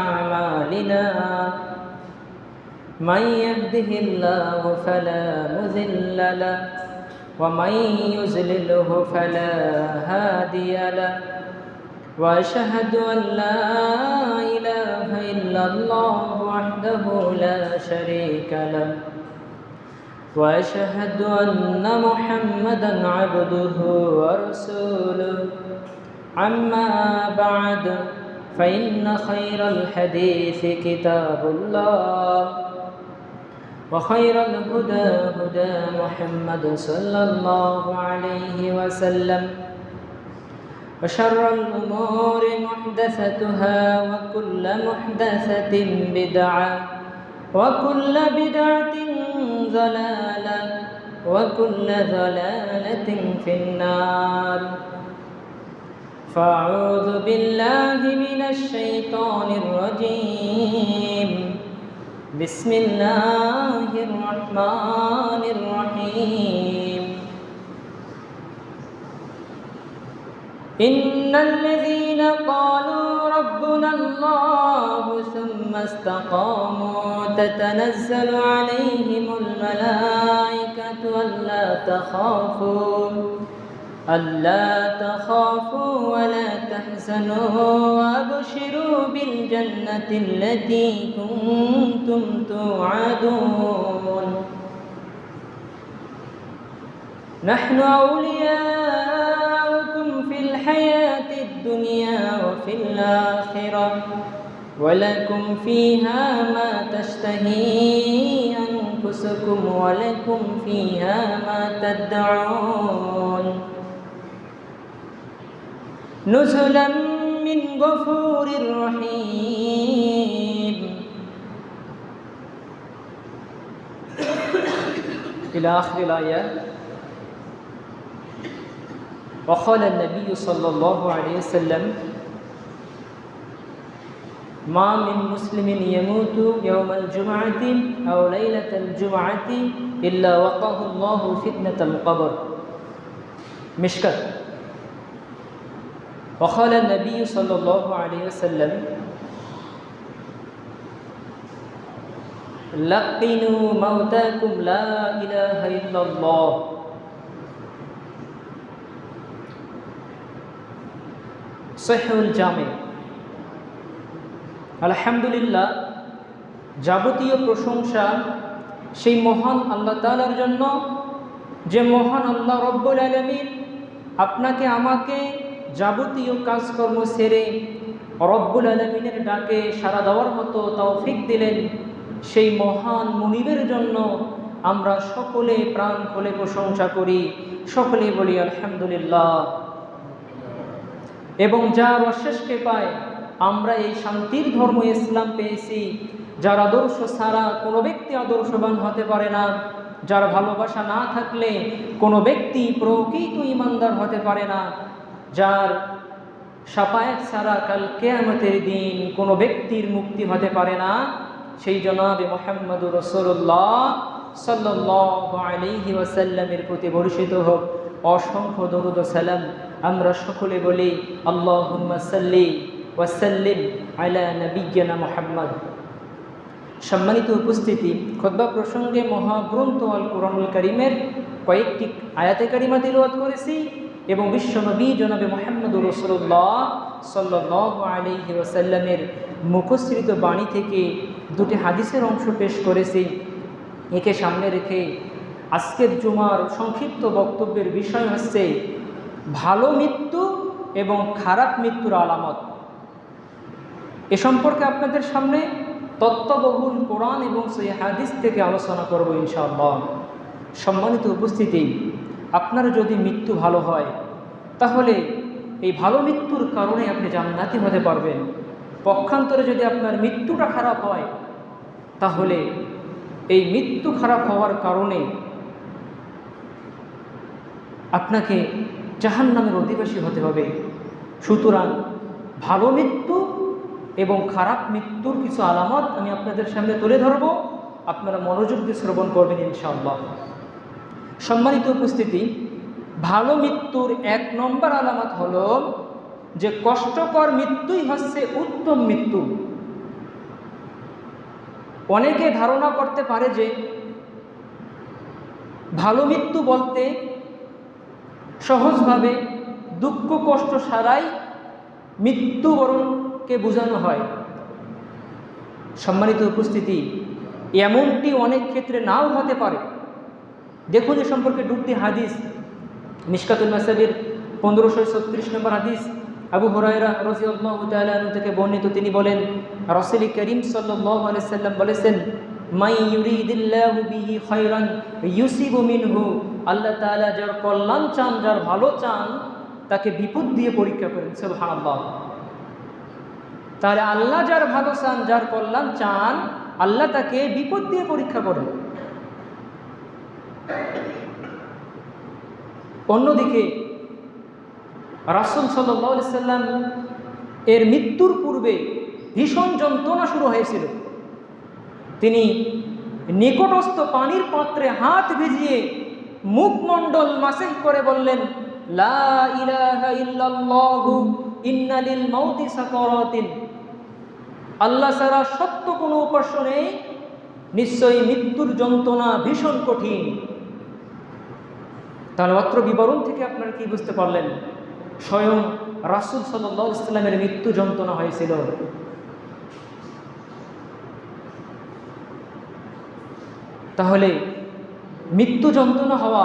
أعمالنا من يهده الله فلا مضل له ومن يضلله فلا هادي له وأشهد أن لا إله إلا الله وحده لا شريك له وأشهد أن محمدًا عبده ورسوله أما بعد فإن خير الحديث كتاب الله وخير الهدى هدى محمد صلى الله عليه وسلم وشر الأمور محدثتها وكل محدثة بدعة وكل بدعة ضلالة وكل ضلالة في النار فأعوذ بالله من الشيطان الرجيم بسم الله الرحمن الرحيم إن الذين قالوا ربنا الله ثم استقاموا تتنزل عليهم الملائكة ألا تخافوا ولا تحزنوا وأبشروا بالجنة التي كنتم توعدون نحن أولياؤكم في الحياة الدنيا وفي الآخرة ولكم فيها ما تشتهي أنفسكم ولكم فيها ما تدعون نزلا من غفور رحيم إلى آخر الآية. وقال النبي صلى الله عليه وسلم ما من مسلم يموت يوم الجمعة أو ليلة الجمعة إلا وقاه الله فتنة القبر. مشكات. وقال النبي صلى الله عليه وسلم لقنوا موتاكم لا إله إلا الله. সহিহুল জামি। আলহামদুলিল্লাহ, যাবতীয় প্রশংসা সেই মহান আল্লাহ তাআলার জন্য, যে মহান আল্লাহ রব্বুল আলামিন আপনাকে আমাকে যাবতীয় কাজকর্ম সেরে রব্বুল আলামিনের ডাকে সাড়া দেওয়ার মতো তৌফিক দিলেন। সেই মহান মুনিবের জন্য আমরা সকলে প্রাণ খুলে প্রশংসা করি, সকলে বলি আলহামদুলিল্লাহ। এবং যার অশেষকে পায় আমরা এই শান্তির ধর্ম ইসলাম পেয়েছি, যার আদর্শ ছাড়া কোনো ব্যক্তি আদর্শবান হতে পারে না, যার ভালোবাসা না থাকলে কোনো ব্যক্তি প্রকৃত ঈমানদার হতে পারে না, যার শাফায়াত ছাড়া কাল কিয়ামতের দিন কোনো ব্যক্তির মুক্তি হতে পারে না, সেই জনাবে মুহাম্মদুর রাসূলুল্লাহ সাল্লাল্লাহু আলাইহি ওয়াসাল্লামের প্রতি বর্ষিত হোক অসংখ্য দরুদ ও সালাম। আমরা সকলে বলি আল্লাহুম্মা সাল্লি ওয়া সাল্লিম আলা নাবিয়্যিনা মুহাম্মদ। সম্মানিত উপস্থিতি, খুতবা প্রসঙ্গে মহাগ্রন্থ আল কুরআনুল কারীমের কয়েকটি আয়াতে কারিমা তিলাওয়াত করেছি এবং বিশ্বনবী জনাবে মুহাম্মদুর রাসূলুল্লাহ সাল্লাল্লাহু আলাইহি ওয়াসাল্লামের মুখশ্রিত বাণী থেকে দুটি হাদিসের অংশ পেশ করেছি। একে সামনে রেখে আজকের জুমার সংক্ষিপ্ত বক্তব্যের বিষয় হচ্ছে ভালো মৃত্যু এবং খারাপ মৃত্যুর আলামত। এ সম্পর্কে আপনাদের সামনে তত্ত্ববহুল কোরআন এবং সহিহ হাদিস থেকে আলোচনা করব ইনশাআল্লাহ। সম্মানিত উপস্থিতি, আপনার যদি মৃত্যু ভালো হয় তাহলে এই ভালো মৃত্যুর কারণে আপনি জান্নাতি হতে পারবেন। পক্ষান্তরে যদি আপনার মৃত্যুটা খারাপ হয় তাহলে এই মৃত্যু খারাপ হওয়ার কারণে আপনাকে জাহান্নামের অধিবাসী হতে হবে। সুতরাং ভালো মৃত্যু এবং খারাপ মৃত্যুর কিছু আলামত আমি আপনাদের সামনে তুলে ধরব, আপনারা মনোযোগ দিয়ে শ্রবণ করবেন ইনশাআল্লাহ। সম্মানিত উপস্থিতি, ভালো মৃত্যুর এক নম্বর আলামত হলো যে কষ্টকর মৃত্যুই হচ্ছে উত্তম মৃত্যু। অনেকে ধারণা করতে পারে যে ভালো মৃত্যু বলতে সহজভাবে দুঃখ কষ্ট ছাড়াই মৃত্যুবরণকে বোঝানো হয়। সম্মানিত উপস্থিতি, এমনটি অনেক ক্ষেত্রে নাও হতে পারে। দেখুন এ সম্পর্কে দুটি হাদিস, মিশকাতুল মাসাবির 1536 নম্বর হাদিস, আবু হুরায়রা রাদিয়াল্লাহু তাআলা আনহু থেকে বর্ণিত। তিনি বলেন, রাসূল করিম সাল্লাল্লাহু আলাইহি সাল্লাম বলেছেন, মাই ইউরিদিল্লাহু বিহি খায়রান ইউসিবু মিনহু, আল্লাহ তাআলা যার কল্যাণ চান, যার ভালো চান, তাকে বিপদ দিয়ে পরীক্ষা করেন। সুবহানাল্লাহ। তাহলে আল্লাহ যার ভালো চান, যার কল্যাণ চান, আল্লাহ তাকে বিপদ দিয়ে পরীক্ষা করেন। অন্যদিকে রাসূল সাল্লাল্লাহু আলাইহি সাল্লাম এর মৃত্যুর পূর্বে ভীষণ যন্ত্রণা শুরু হয়েছিল। তিনি নিকটস্থ পানির পাত্রে হাত ভিজিয়ে মুখমণ্ডল মাসিহ করে বললেন, লা ইলাহা ইল্লাল্লাহু ইন্না লিল মাউতি সাকারাতিন, আল্লাহ ছাড়া সত্য কোনো উপাস্য নেই, নিশ্চয়ই মৃত্যুর যন্ত্রণা ভীষণ কঠিন। তাহলে অত্র বিবরণ থেকে আপনারা কি বুঝতে পারলেন? স্বয়ং রাসূল সাল্লাল্লাহু আলাইহি সাল্লামের মৃত্যু যন্ত্রণা হয়েছিল। তাহলে মৃত্যু যন্ত্রণা হওয়া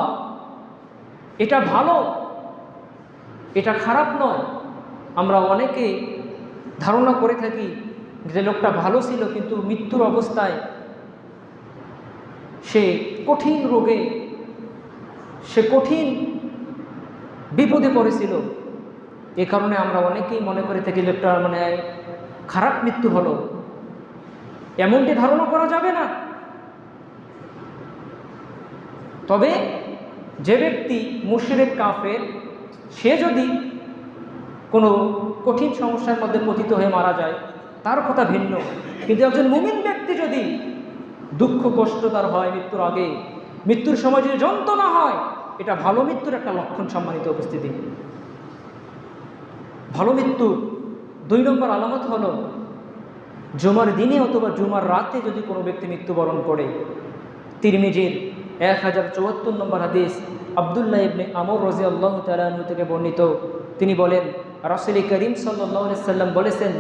এটা ভালো, এটা খারাপ নয়। আমরা অনেকে ধারণা করে থাকি যে লোকটা ভালো ছিল, কিন্তু মৃত্যুর অবস্থায় সে কঠিন রোগে, সে কঠিন বিপদে পড়েছিল। এ কারণে আমরা অনেকেই মনে করে থাকি লোকটা মানে খারাপ মৃত্যু হলো। এমনটি ধারণা করা যাবে না। তবে যে ব্যক্তি মুশরিক কাফের, সে যদি কোনো কঠিন সমস্যার মধ্যে পতিত হয়ে মারা যায়, তার কথা ভিন্ন। কিন্তু একজন মুমিন ব্যক্তি যদি দুঃখ কষ্ট তার হয় মৃত্যুর আগে, মৃত্যুর সময় যদি যন্ত্রণা হয়, এটা ভালো মৃত্যুর একটা লক্ষণ। সম্মানিত উপস্থিতি, ভালো মৃত্যু 2 নম্বর আলামত হলো জুমার দিনে অথবা জুমার রাতে যদি কোনো ব্যক্তি মৃত্যুবরণ করে। তিরমিজির 1074 নম্বর হাদিস, আব্দুল্লাহ ইবনে আমর রাদিয়াল্লাহু তাআলা আনহু থেকে বর্ণিত। তিনি বলেন, রাসূল করিম সাল্লাল্লাহু আলাইহি সাল্লাম বলেছেন,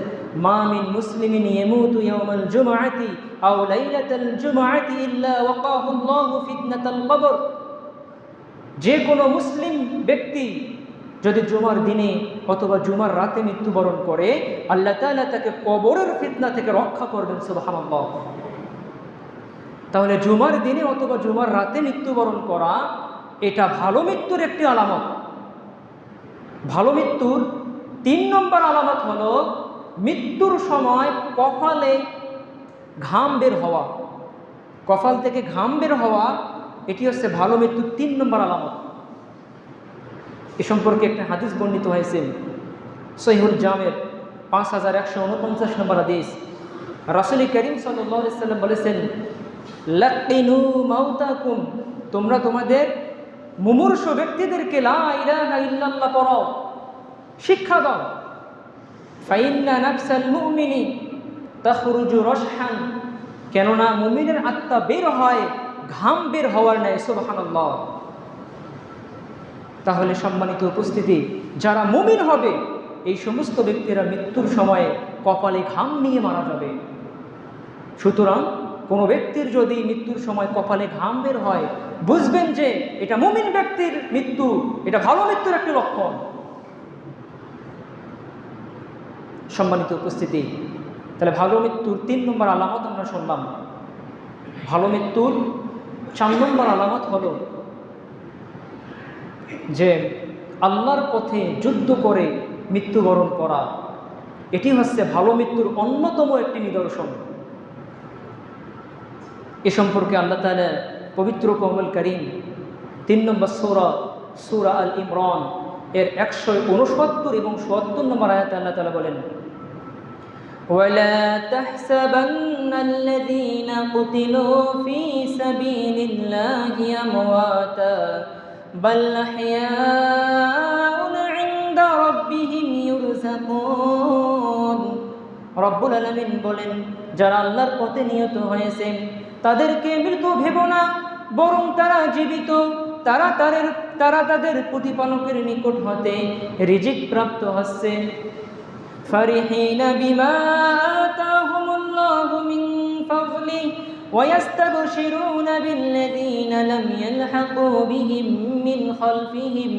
মা মিন মুসলিমিন ইয়ামুতু ইয়াওমাল জুমআতি আও লাইলাতাল জুমআতি ইল্লা ওয়াকাহুল্লাহু ফিতনাতাল কবর। যে কোনো মুসলিম ব্যক্তি যদি জুমার দিনে অথবা জুমার রাতে মৃত্যুবরণ করে, আল্লাহ তাআলা তাকে কবরের ফিতনা থেকে রক্ষা করবেন। সুবহানাল্লাহ। তাহলে জুমার দিনে অথবা জুমার রাতে মৃত্যুবরণ করা এটা ভালো মৃত্যুর একটি আলামত। ভালো মৃত্যুর 3 নম্বর আলামত হলো মৃত্যুর সময় কপালে ঘাম বের হওয়া। কপাল থেকে ঘাম বের হওয়া, এটি হচ্ছে ভালো মৃত্যুর 3 নম্বর আলামত। এ সম্পর্কে একটা হাদিস বর্ণিত হয়েছে সহিহুল জামের 5149 নম্বর হাদিস। রাসূল করিম সাল্লাল্লাহু আলাইহি সাল্লাম বলেছেন, লাকিনু মাউতাকুম, তোমরা তোমাদের মুমূর্ষু ব্যক্তিদেরকে লা ইলাহা ইল্লাল্লাহ পড়াও, শিক্ষা দাও। ফাইন্না নাফসাল মুমিনি তাখরুজু রাশহান, কেননা মুমিনের আত্মা বের হয় ঘাম বের হওয়ার ন্যায়। সুবহানাল্লাহ। তাহলে সম্মানিত উপস্থিতি, যারা মুমিন হবে এই সমস্ত ব্যক্তিরা মৃত্যুর সময়ে কপালে ঘাম নিয়ে মারা যাবে। সুতরাং কোনো ব্যক্তির যদি মৃত্যুর সময় কপালে ঘাম বের হয়, বুঝবেন যে এটা মুমিন ব্যক্তির মৃত্যু, এটা ভালো মৃত্যুর একটি লক্ষণ। সম্মানিত উপস্থিতি, তাহলে ভালো মৃত্যুর 3 নম্বর আলামত আমরা শুনলাম। ভালো মৃত্যুর 4 নম্বর আলামত হলো যে আল্লাহর পথে যুদ্ধ করে মৃত্যুবরণ করা। এটি হচ্ছে ভালো মৃত্যুর অন্যতম একটি নিদর্শন। এ সম্পর্কে আল্লাহ তাআলা পবিত্র কোরআনুল কারীম 3 নম্বর সূরা আল ইমরান এর 169 এবং 77 নম্বর আয়াতে আল্লাহ তাআলা বলেন, ওয়ালা তাহসাবান্নাল্লাযীনা কুতিলু ফী সাবিলিল্লাহি আমওয়াতা বাল আহইয়াউন ইনদা রাব্বিহিম ইউরযাকুন। রব্বুল আলামিন বলেন, যারা আল্লাহর পথে নিহত হয়েছে তাদেরকে মৃত ভেবো না, বরং তারা জীবিত। তারা তাদের প্রতিপালকের নিকট হতে রিজিক প্রাপ্ত হচ্ছে। ফারিহিনা বিমা আতাহুমুল্লাহু মিন ফাযলিহি ওয়া ইস্তাবশিরুনা বিল্লাযীনা লাম ইয়ালহাকু বিহিম মিন খালফিহিম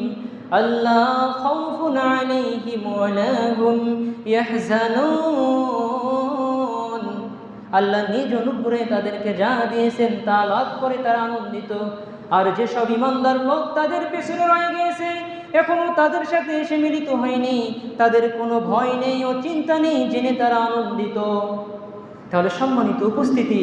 আল্লা খাউফুন আলাইহিম ওয়া লা হুম ইয়াহজানুন। আল্লাহ নিজ অনুগ্রহে তাদেরকে যা দিয়েছেন তা লাভ করে তারা আনন্দিত। আর যেসব ঈমানদার লোক তাদের পেছনে রয়ে গিয়েছে, এখনো তাদের সাথে এসে মিলিত হয়নি, তাদের কোনো ভয় নেই ও চিন্তা নেই, জেনে তারা আনন্দিত। তাহলে সম্মানিত উপস্থিতি,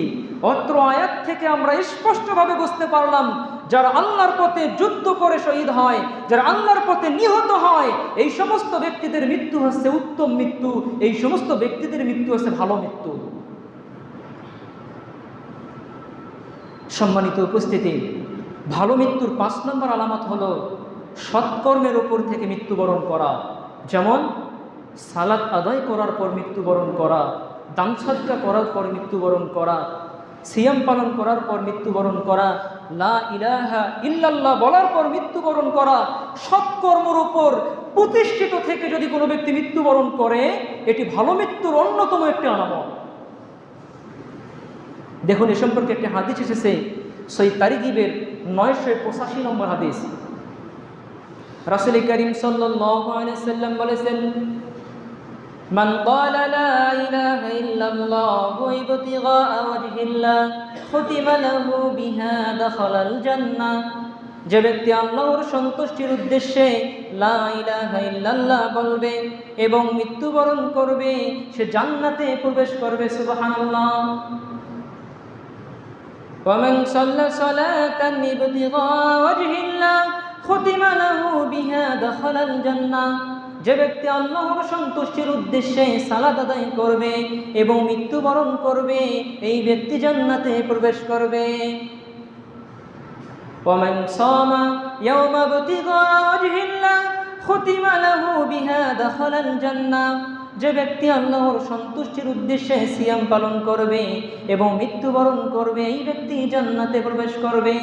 অত্র আয়াত থেকে আমরা স্পষ্টভাবে বুঝতে পারলাম, যারা আল্লাহর পথে যুদ্ধ করে শহীদ হয়, যারা আল্লাহর পথে নিহত হয়, এই সমস্ত ব্যক্তিদের মৃত্যু হচ্ছে উত্তম মৃত্যু, এই সমস্ত ব্যক্তিদের মৃত্যু হচ্ছে ভালো মৃত্যু। সম্মানিত উপস্থিতি, ভালো মৃত্যুর 5 নম্বর আলামত হলো সৎকর্মের উপর থেকে মৃত্যুবরণ করা। যেমন সালাত আদায় করার পর মৃত্যুবরণ করা, দান সদকা করার পর মৃত্যুবরণ করা, সিয়াম পালন করার পর মৃত্যুবরণ করা, লা ইলাহা ইল্লাল্লাহ বলার পর মৃত্যুবরণ করা। সৎকর্মের উপর প্রতিষ্ঠিত থেকে যদি কোনো ব্যক্তি মৃত্যুবরণ করে, এটি ভালো মৃত্যুর অন্যতম একটি আলামত। দেখুন, এ সম্পর্কে একটি হাদিস এসেছে সহিহ তারগীবের 985 নম্বর হাদিস। রাসূল করিম সাল্লাল্লাহু আলাইহি ওয়াসাল্লাম বলেছেন, মান ক্বালা লা ইলাহা ইল্লাল্লাহু ইবতিগাআ ওয়াজহিল্লাহ খুতিমা লাহু বিহা দাখালাল জান্নাহ। যে ব্যক্তি আল্লাহর সন্তুষ্টির উদ্দেশ্যে লা ইলাহা ইল্লাল্লাহ বলবে এবং মৃত্যুবরণ করবে, সে জান্নাতে প্রবেশ করবে। সুবহানাল্লাহ। ومن صلى صلاة ابتغاء وجه الله ختم له بها دخل الجنة। যে ব্যক্তি আল্লাহর সন্তুষ্টির উদ্দেশ্যে সালাত আদায় করবে এবং মৃত্যুবরণ করবে, এই ব্যক্তি জান্নাতে প্রবেশ করবে। ومن صام يوم ابتغاء وجه الله ختم له بها دخل الجنة। যে ব্যক্তি আল্লাহর সন্তুষ্টির উদ্দেশ্যে সিয়াম পালন করবে এবং মৃত্যুবরণ করবে, এই ব্যক্তি জান্নাতে প্রবেশ করবে।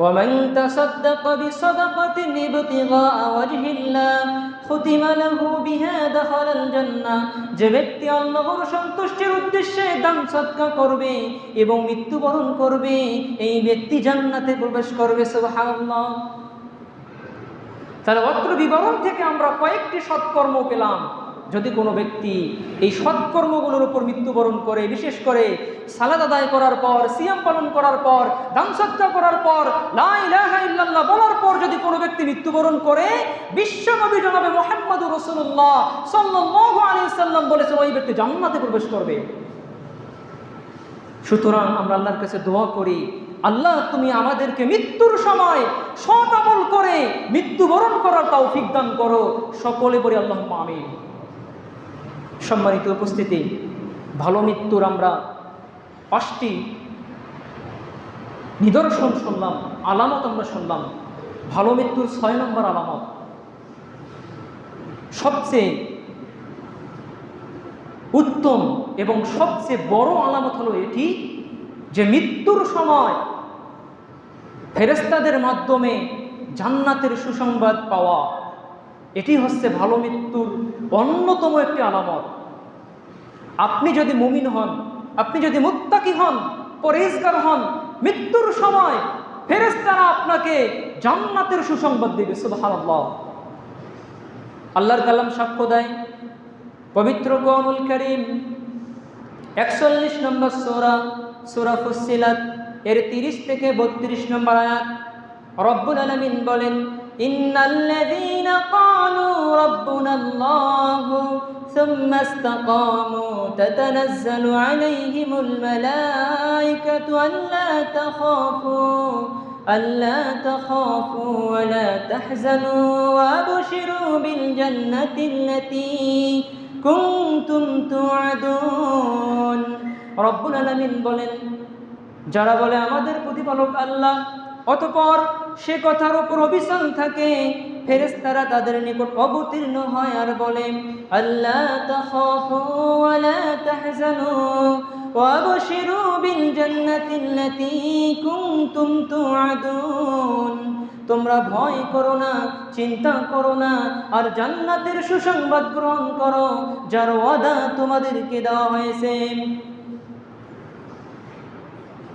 ومن تصدق بصدقة ابتغاء وجه الله ختم له بها دخل الجنة। যে ব্যক্তি আল্লাহর সন্তুষ্টির উদ্দেশ্যে দান সদকা করবে এবং মৃত্যুবরণ করবে, এই ব্যক্তি জান্নাতে প্রবেশ করবে। সুবহানাল্লাহ। তাহলে অত্র বিবরণ থেকে আমরা কয়েকটি সৎকর্ম পেলাম। যদি কোনো ব্যক্তি এই সৎকর্মগুলোর উপর মৃত্যুবরণ করে, বিশেষ করে সালাত আদায় করার পর, সিয়াম পালন করার পর, দান সদকা করার পর, লা ইলাহা ইল্লাল্লাহ বলার পর যদি কোনো ব্যক্তি মৃত্যুবরণ করে, বিশ্বনবী জনাবে মুহাম্মদুর রাসূলুল্লাহ সাল্লাল্লাহু আলাইহি ওয়াসাল্লাম বলেছেন, ওই ব্যক্তি জান্নাতে প্রবেশ করবে। সুতরাং আমরা আল্লাহর কাছে দোয়া করি, আল্লাহ তুমি আমাদেরকে মৃত্যুর সময় সৎ আমল করে মৃত্যুবরণ করার তৌফিক দান করো। সকলে বলি আল্লাহুম্মা আমিন। সম্মানিত উপস্থিতি, ভালো মৃত্যুর আমরা 5টি নিদর্শন শুনলাম, আলামত আমরা শুনলাম। ভালো মৃত্যুর 6 নম্বর আলামত, সবচেয়ে উত্তম এবং সবচেয়ে বড় আলামত হলো এটি যে মৃত্যুর সময় ফেরেশতাদের মাধ্যমে জান্নাতের সুসংবাদ পাওয়া। এটি হচ্ছে ভালো মৃত্যুর অন্যতম একটি আলামত। আপনি যদি মুমিন হন, আপনি যদি মুত্তাকি হন, পরহেজগার হন, মৃত্যুর সময় ফেরেশতারা আপনাকে জান্নাতের সুসংবাদ দেবে। সুবহানাল্লাহ। আল্লাহর কালাম সাক্ষ্য দেয়, পবিত্র কোরআনুল কারীম 41 নম্বর সূরা ফুসসিলাত এর 30 থেকে 32 নম্বর আয়াত, রব্বুল আলামিন বলেন, ইন্নাল্লাযীনা ক্বালু রাব্বুনাল্লাহু সুম্মা ইসতাকামু তাতানাজ্জালু আলাইহিমুল মালায়েকাতু আল্লা তাখাফু ওয়া লা তাহজানু ওয়া আবশিরু বিল জান্নাতিল্লাতী কুনতুম তুআদুন। রব্বুল আলামিন বলেন, যারা বলে আমাদের প্রতিপালক আল্লাহ, অতঃপর সে কথার উপর অবিচল থাকে, ফেরেশতারা তাদের নিকট অবতীর্ণ হয় আর বলে, আল্লা তাখাফু ওয়া লা তাহজানু ওয়া আবশিরু বিল জান্নাতিল্লাতী কুনতুম তুআদুন। তোমরা ভয় করো না, চিন্তা করো না, আর জান্নাতের সুসংবাদ গ্রহণ করো যার ওয়াদা তোমাদেরকে দেওয়া হয়েছে।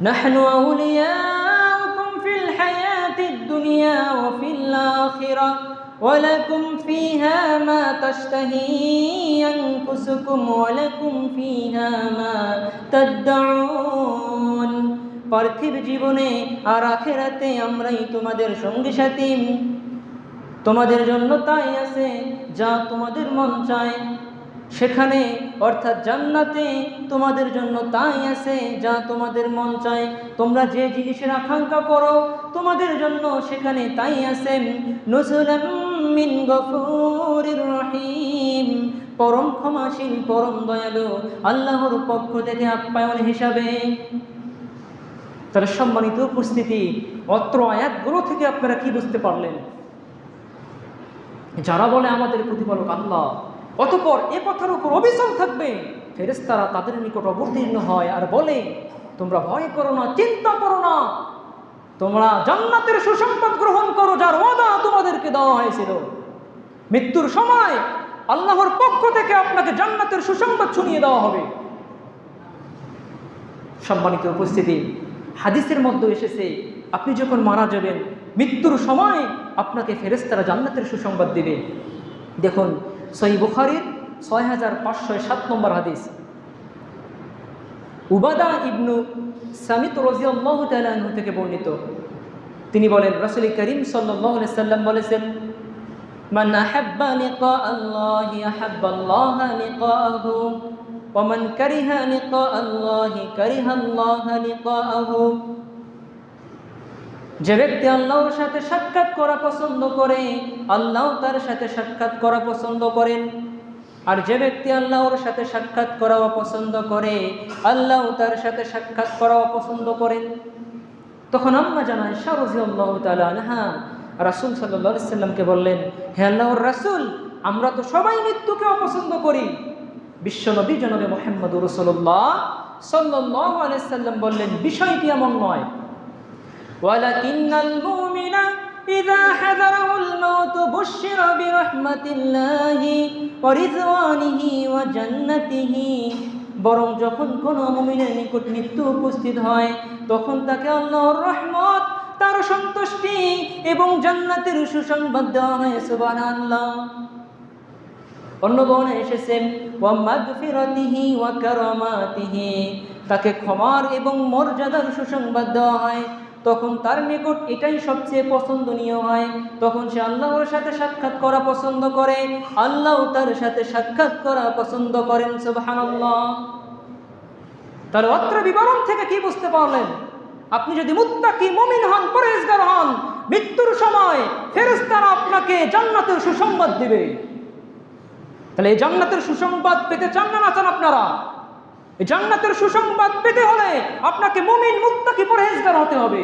নাহনু আউলিয়াউকুম ফিল হায়াতিদ দুনিয়া ওয়া ফিল আখিরাহ ওয়া লাকুম ফিহা মা তাশতাহি আনফুসুকুম ওয়া লাকুম ফিহা মা তাদউন। পার্থিব জীবনে আর আখিরাতে আমরাই তোমাদের সঙ্গী সাথী। তোমাদের জন্য তাই আছে যা তোমাদের মন চায় সেখানে, অর্থাৎ জান্নাতে তোমাদের জন্য তাই আছে যা তোমাদের মন চায়। তোমরা যে জিনিসের আকাঙ্ক্ষা করো তোমাদের জন্য সেখানে তাই আছে। নুজুলাম মিন গফুরির রহিম, পরম ক্ষমাশীল পরম দয়ালু আল্লাহর পক্ষ থেকে আপ্যায়ন হিসাবে। তাহলে সম্মানিত উপস্থিতি, অত্র আয়াতগুলো থেকে আপনারা কি বুঝতে পারলেন? যারা বলে আমাদের প্রতিপালক আল্লাহ, অতঃপর এ কথার উপর অবিচল থাকবে, ফেরেশতারা তাদের নিকট অবতীর্ণ হয় আর বলে, তোমরা ভয় করো না, চিন্তা করো না, তোমরা জান্নাতের সুসংবাদ গ্রহণ করো যার ওয়াদা তোমাদেরকে দেওয়া হয়েছিল। মৃত্যুর সময় আল্লাহর পক্ষ থেকে আপনাকে জান্নাতের সুসংবাদ শুনিয়ে দেওয়া হবে। সম্মানিত উপস্থিতি, হাদিসের মধ্যে এসেছে আপনি যখন মারা যাবেন মৃত্যুর সময় আপনাকে ফেরেশতারা জান্নাতের সুসংবাদ দিবে। দেখুন সহিহ বুখারীর 6507 নম্বর হাদিস, উবাদা ইবনু সামিত রাদিয়াল্লাহু তাআলা আনহু থেকে বর্ণিত। তিনি বলেন, রাসূল করিম সাল্লাল্লাহু আলাইহি সাল্লাম বলেছেন, মান আহাব্বা লিকা আল্লাহি আহাব্বাল্লাহা লিকাহু ওয়া মান কারিহা লিকা আল্লাহি কারিহাল্লাহা লিকাহু। যে ব্যক্তি আল্লাহর সাথে সাক্ষাৎ করা পছন্দ করে আল্লাহ তার সাথে সাক্ষাৎ করা পছন্দ করেন, আর যে ব্যক্তি আল্লাহর সাথে সাক্ষাৎ করা অপছন্দ করে আল্লাহ তার সাথে সাক্ষাৎ করা অপছন্দ করেন। তখন আম্মা জান আয়েশা রাদিয়াল্লাহু তাআলা আনহা রাসূল সাল্লাল্লাহু আলাইহি সাল্লামকে বললেন, হে আল্লাহর রাসূল, আমরা তো সবাই মৃত্যুকে অপছন্দ করি। বিশ্বনবী জনাবে মুহাম্মদুর রাসূলুল্লাহ সাল্লাল্লাহু আলাইহি সাল্লাম বললেন, বিষয়টি এমন নয়। ওয়ালাকিন্নাল মুমিনা ইযা হাযারাহুল মাউত বুশশিরা বিরাহমাতিল্লাহি ওয়া রিযওয়ানিহি ওয়া জান্নাতিহি। বরং যখন কোনো মুমিনের নিকট মৃত্যু উপস্থিত হয় তখন তাকে আল্লাহর রহমত, তার সন্তুষ্টি এবং জান্নাতের সুসংবাদ দেওয়া হয়। সুবহানাল্লাহ। অন্য বর্ণনায় এসেছে ওয়া মাগফিরাতিহি ওয়া কারামাতিহি, তাকে ক্ষমার এবং মর্যাদার সুসংবাদ দেওয়া হয়। তখন তার নিকট এটাই সবচেয়ে পছন্দনীয় হয়। তখন সে আল্লাহর সাথে সাক্ষাৎ করা পছন্দ করে, আল্লাহ তার সাথে সাক্ষাৎ করা পছন্দ করেন। সুবহানাল্লাহ। তাহলে অত্র বিবরণ থেকে কি বুঝতে পারলেন? আপনি যদি মুত্তাকি মুমিন হন, পরহেজগার হন, মৃত্যুর সময় ফেরেশতারা আপনাকে জান্নাতের সুসংবাদ দিবে। তাহলে এই জান্নাতের সুসংবাদ পেতে চান না চান আপনারা? এই জান্নাতের সুসংবাদ পেতে হলে আপনাকে মুমিন মুত্তাকি পরহেজগার হতে হবে,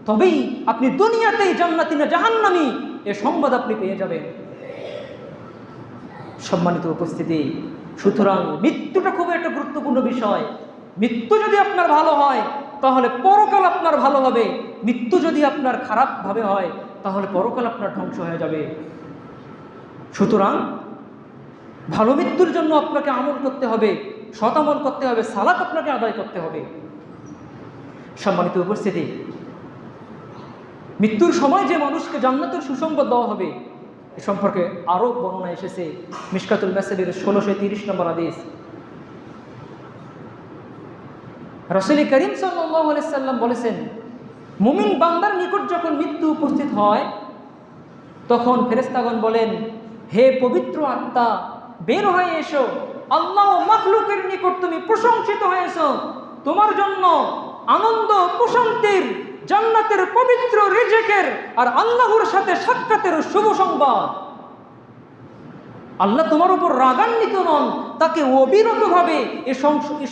তবেই আপনি দুনিয়াতেই জান্নাতি না জাহান্নামী এ সংবাদ আপনি পেয়ে যাবেন। সম্মানিত উপস্থিতি, সুতরাং মৃত্যুটা খুব একটা গুরুত্বপূর্ণ বিষয়। মৃত্যু যদি আপনার ভালো হয় তাহলে পরকাল আপনার ভালো হবে, মৃত্যু যদি আপনার খারাপভাবে হয় তাহলে পরকাল আপনার ধ্বংস হয়ে যাবে। সুতরাং ভালো মৃত্যুর জন্য আপনাকে আমল করতে হবে, সৎ আমল করতে হবে, সালাত আপনাকে আদায় করতে হবে। সম্মানিত উপস্থিতি, মৃত্যুর সময় যে মানুষকে জান্নাতের সুসংবাদ দেওয়া হবে এ সম্পর্কে আরও বর্ণনা এসেছে মিশকাতুল মাসাবির 1630 নম্বর হাদিস। রাসূল করিম সাল্লাল্লাহু আলাইহি সাল্লাম বলেছেন, মুমিন বান্দার নিকট যখন মৃত্যু উপস্থিত হয় তখন ফেরেশতাগণ বলেন, হে পবিত্র আত্মা, বের হয়ে এসো, আল্লাহ ও মাখলুকের নিকট তুমি প্রশংসিত হয়েছো, তোমার জন্য আনন্দ প্রশান্তির, জান্নাতের পবিত্র রিজিকের আর আল্লাহর সাথে সাক্ষাতের শুভ সংবাদ। আল্লাহ তোমার উপর রাগান্বিত নন, তাকে অবিরতভাবে এ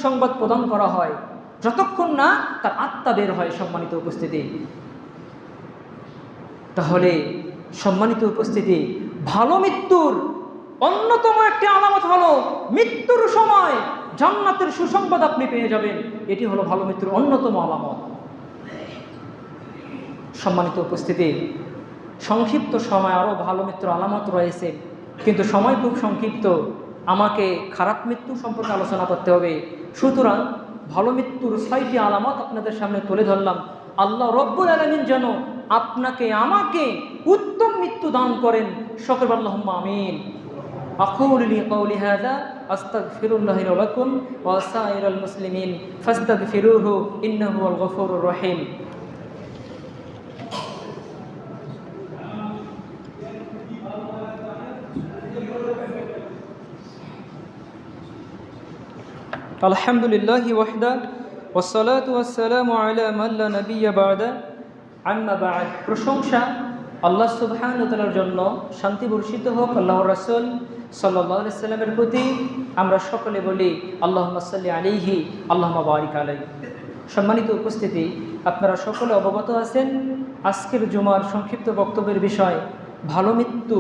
সংবাদ প্রদান করা হয় যতক্ষণ না তার আত্মা বের হয়। সম্মানিত উপস্থিতি, তাহলে সম্মানিত উপস্থিতি, ভালো মৃত্যুর অন্যতম একটি আলামত হলো মৃত্যুর সময় জান্নাতের সুসংবাদ আপনি পেয়ে যাবেন। এটি হলো ভালো মৃত্যুর অন্যতম আলামত। সম্মানিত উপস্থিতি, সংক্ষিপ্ত সময় আরও ভালো মৃত্যুর আলামত রয়েছে, কিন্তু সময় খুব সংক্ষিপ্ত, আমাকে খারাপ মৃত্যু সম্পর্কে আলোচনা করতে হবে। সুতরাং ভালো মৃত্যুর 6টি আলামত আপনাদের সামনে তুলে ধরলাম। আল্লাহ রব্বুল আলামিন যেন আপনাকে আমাকে উত্তম মৃত্যু দান করেন। সকলে আল্লাহুম্মা আমিন। আকুলু লিকাউলি হাযা আস্তাগফিরুল্লাহ লি ওয়া লাকুম ওয়া সাইরিল মুসলিমিন ফাস্তাগফিরুহু ইন্নাহু হুয়াল গফুরুর রহিম। আলহামদুলিল্লাহি ওয়াহদা ওয়াসসালাতু ওয়াসসালামু আলা মান লা নাবিয়্যা বা'দা, আম্মা বা'দ। প্রশংসা আল্লাহ সুবহানাহু ওয়া তাআলার জন্য, শান্তি বর্ষিত হোক আল্লাহর রাসূল সাল্লাল্লাহু আলাইহি সাল্লামের প্রতি। আমরা সকলে বলি আল্লাহুম্মা সাল্লি আলাইহি আল্লাহুম্মা বারিক আলাইহি। সম্মানিত উপস্থিতি, আপনারা সকলে অবগত আছেন আজকের জুমার সংক্ষিপ্ত বক্তব্যের বিষয় ভালো মৃত্যু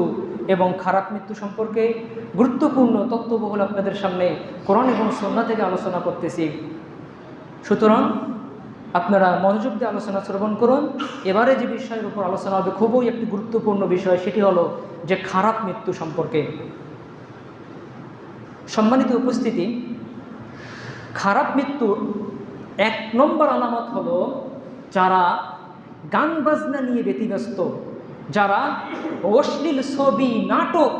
এবং খারাপ মৃত্যু সম্পর্কে গুরুত্বপূর্ণ তথ্যবহুল আপনাদের সামনে কোরআন এবং সুন্নাহ থেকে আলোচনা করতেছি। সুতরাং আপনারা মনোযোগ দিয়ে আলোচনা শ্রবণ করুন। এবারে যে বিষয়ের উপর আলোচনা হবে খুবই একটি গুরুত্বপূর্ণ বিষয়, সেটি হলো যে খারাপ মৃত্যু সম্পর্কে। সম্মানিত উপস্থিতি, খারাপ মৃত্যুর 1 নম্বর আলামত হলো যারা গান বাজনা নিয়ে ব্যতিব্যস্ত, যারা অশ্লীল ছবি, নাটক,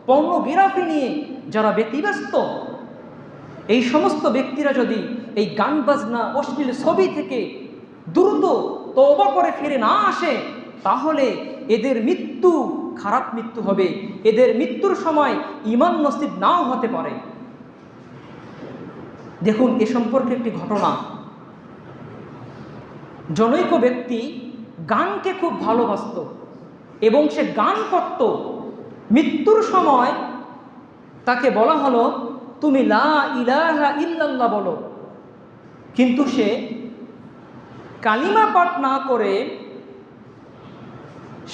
পর্নোগ্রাফি নিয়ে যারা ব্যতিব্যস্ত, এই সমস্ত ব্যক্তিরা যদি এই গান বাজনা, অশ্লীল ছবি থেকে দ্রুত তওবা করে ফিরে না আসে, তাহলে এদের মৃত্যু খারাপ মৃত্যু হবে। এদের মৃত্যুর সময় ঈমান নসিব নাও হতে পারে। দেখুন এ সম্পর্কে একটি ঘটনা। জনৈক ব্যক্তি গানকে খুব ভালোবাসত এবং সে গান করত। মৃত্যুর সময় তাকে বলা হলো তুমি লা ইলাহা ইল্লাল্লাহ বলো, কিন্তু সে কালিমা পাঠ না করে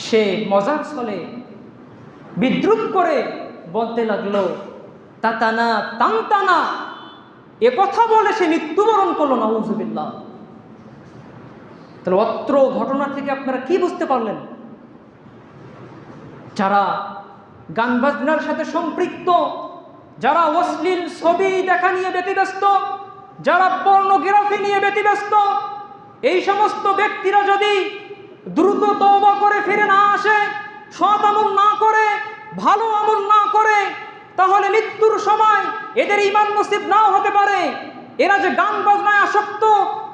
সে মজার ছলে বিদ্রুপ করে বলতে লাগলো তাতানা তানতানা। এ কথা বলে সে মৃত্যুবরণ করলো, নাউযুবিল্লাহ। তাহলে অত্র ঘটনা থেকে আপনারা কি বুঝতে পারলেন? যারা গান বাজনার সাথে সম্পৃক্ত, যারা অশ্লীল ছবি দেখা নিয়ে ব্যতিব্যস্ত, যারা পর্নোগ্রাফি নিয়ে ব্যতিব্যস্ত, এই সমস্ত ব্যক্তিরা যদি দ্রুত তওবা করে ফিরে না আসে, সৎ আমল না করে, ভালো আমল না করে, তাহলে মৃত্যুর সময় এদের ঈমান নসিব নাও হতে পারে। এরা যে গান বাজনায় আসক্ত,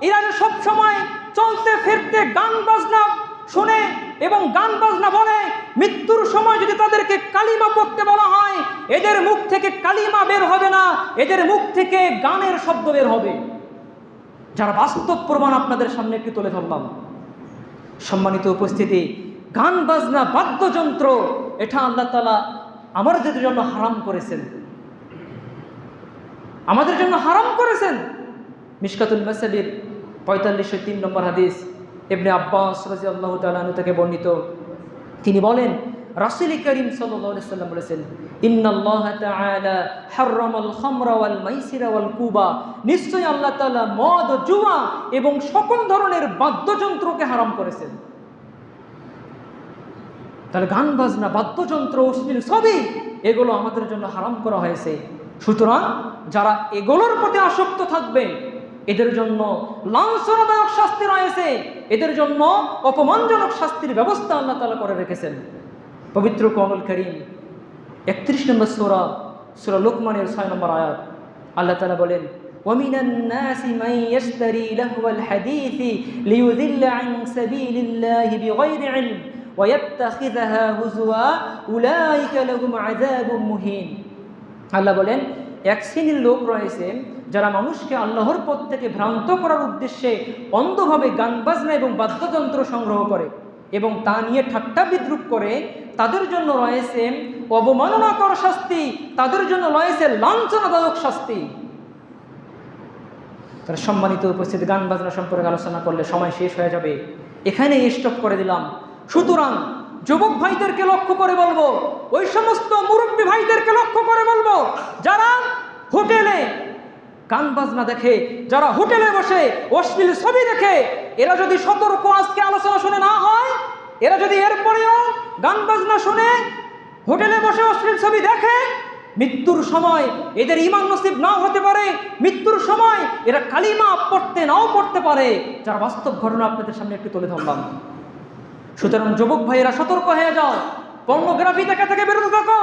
এরা যে সব সময় চলতে ফিরতে গান বাজনা শুনে এবং গান বাজনা বলে, মৃত্যুর সময় যদি তাদেরকে কালিমা পড়তে বলা হয়, এদের মুখ থেকে কালিমা বের হবে না, এদের মুখ থেকে গানের শব্দ বের হবে। যারা বাস্তব প্রমাণ আপনাদের সামনে একটু তুলে ধরলাম। সম্মানিত উপস্থিতি, গান বাজনা, বাদ্যযন্ত্র, এটা আল্লাহ তাআলা আমাদের জন্য হারাম করেছেন, আমাদের জন্য হারাম করেছেন। মিশকাতুল মাসাবির 4503 নম্বর হাদিস, ইবনে আব্বাস রাদিয়াল্লাহু তাআলা আনহু থেকে বর্ণিত। তিনি বলেন রাসূল করিম সাল্লাল্লাহু আলাইহি ওয়াসাল্লাম বলেছেন ইন্নাল্লাহা তাআলা হারামাল খামরা ওয়াল মাইসিরা ওয়াল কুবা। নিশ্চয়ই আল্লাহ তাআলা মদ, জুয়া এবং সকল ধরনের বাদ্যযন্ত্রকে হারাম করেছেন। তাহলে গান বাজনা, বাদ্যযন্ত্র, অশ্লীল ছবি, এগুলো আমাদের জন্য হারাম করা হয়েছে। সুতরাং যারা এগুলোর প্রতি আসক্ত থাকবে, এদের জন্য লাঞ্ছনাদায়ক শাস্তি রয়েছে, এদের জন্য অপমানজনক শাস্তির ব্যবস্থা আল্লাহ তাআলা করে রেখেছেন। পবিত্র কোরআনুল কারীম 31 নম্বর সূরা লোকমানের 6 নম্বর আয়াত, আল্লাহ তাআলা বলেন ওয়ামিনান নাসি মান ইয়াশতারি লাহওয়াল হাদীসি লিয়ুযিল্লা আন সাবিলিল্লাহি বিগাইরি ইলম ওয়া ইয়াত্তাখিযাহা হুজওয়া উলাইকা লাহুম আযাবুম মুহিন। আল্লাহ বলেন এক শ্রেণীর লোক রয়েছে যারা মানুষকে আল্লাহর পথ থেকে ভ্রান্ত করার উদ্দেশ্যে অন্ধভাবে গান বাজনা এবং বাদ্যযন্ত্র সংগ্রহ করে এবং তা নিয়ে ঠাট্টা বিদ্রুপ করে। তাদের জন্য রয়েছে অবমাননাকর শাস্তি, তাদের জন্য রয়েছে লাঞ্ছনাদায়ক শাস্তি। তারা সম্মানিত উপস্থিতি, গান বাজনা সম্পর্কে আলোচনা করলে সময় শেষ হয়ে যাবে, এখানেই স্টপ করে দিলাম। সুতরাং যুবক ভাইদেরকে লক্ষ্য করে বলবো, ওই সমস্ত মুরব্বী ভাইদেরকে লক্ষ্য করে বলবো, যারা হোটেলে গান বাজনা দেখে, যারা হোটেলে বসে অশ্লীল ছবি দেখে, এরা যদি সতর্ক আজকে আলোচনা শুনে না হয়, এরা যদি এরপরেও গান বাজনা শুনে হোটেলে বসে অশ্লীল ছবি দেখে, মৃত্যুর সময় এদের ঈমান নসিব নাও হতে পারে, মৃত্যুর সময় এরা কালিমা পড়তে নাও পড়তে পারে, যার বাস্তব ঘটনা আপনাদের সামনে একটু তুলে ধরলাম। সুতরাং যুবক ভাইয়েরা সতর্ক হয়ে যাও, পর্নোগ্রাফি দেখা থেকে বিরত থাকো,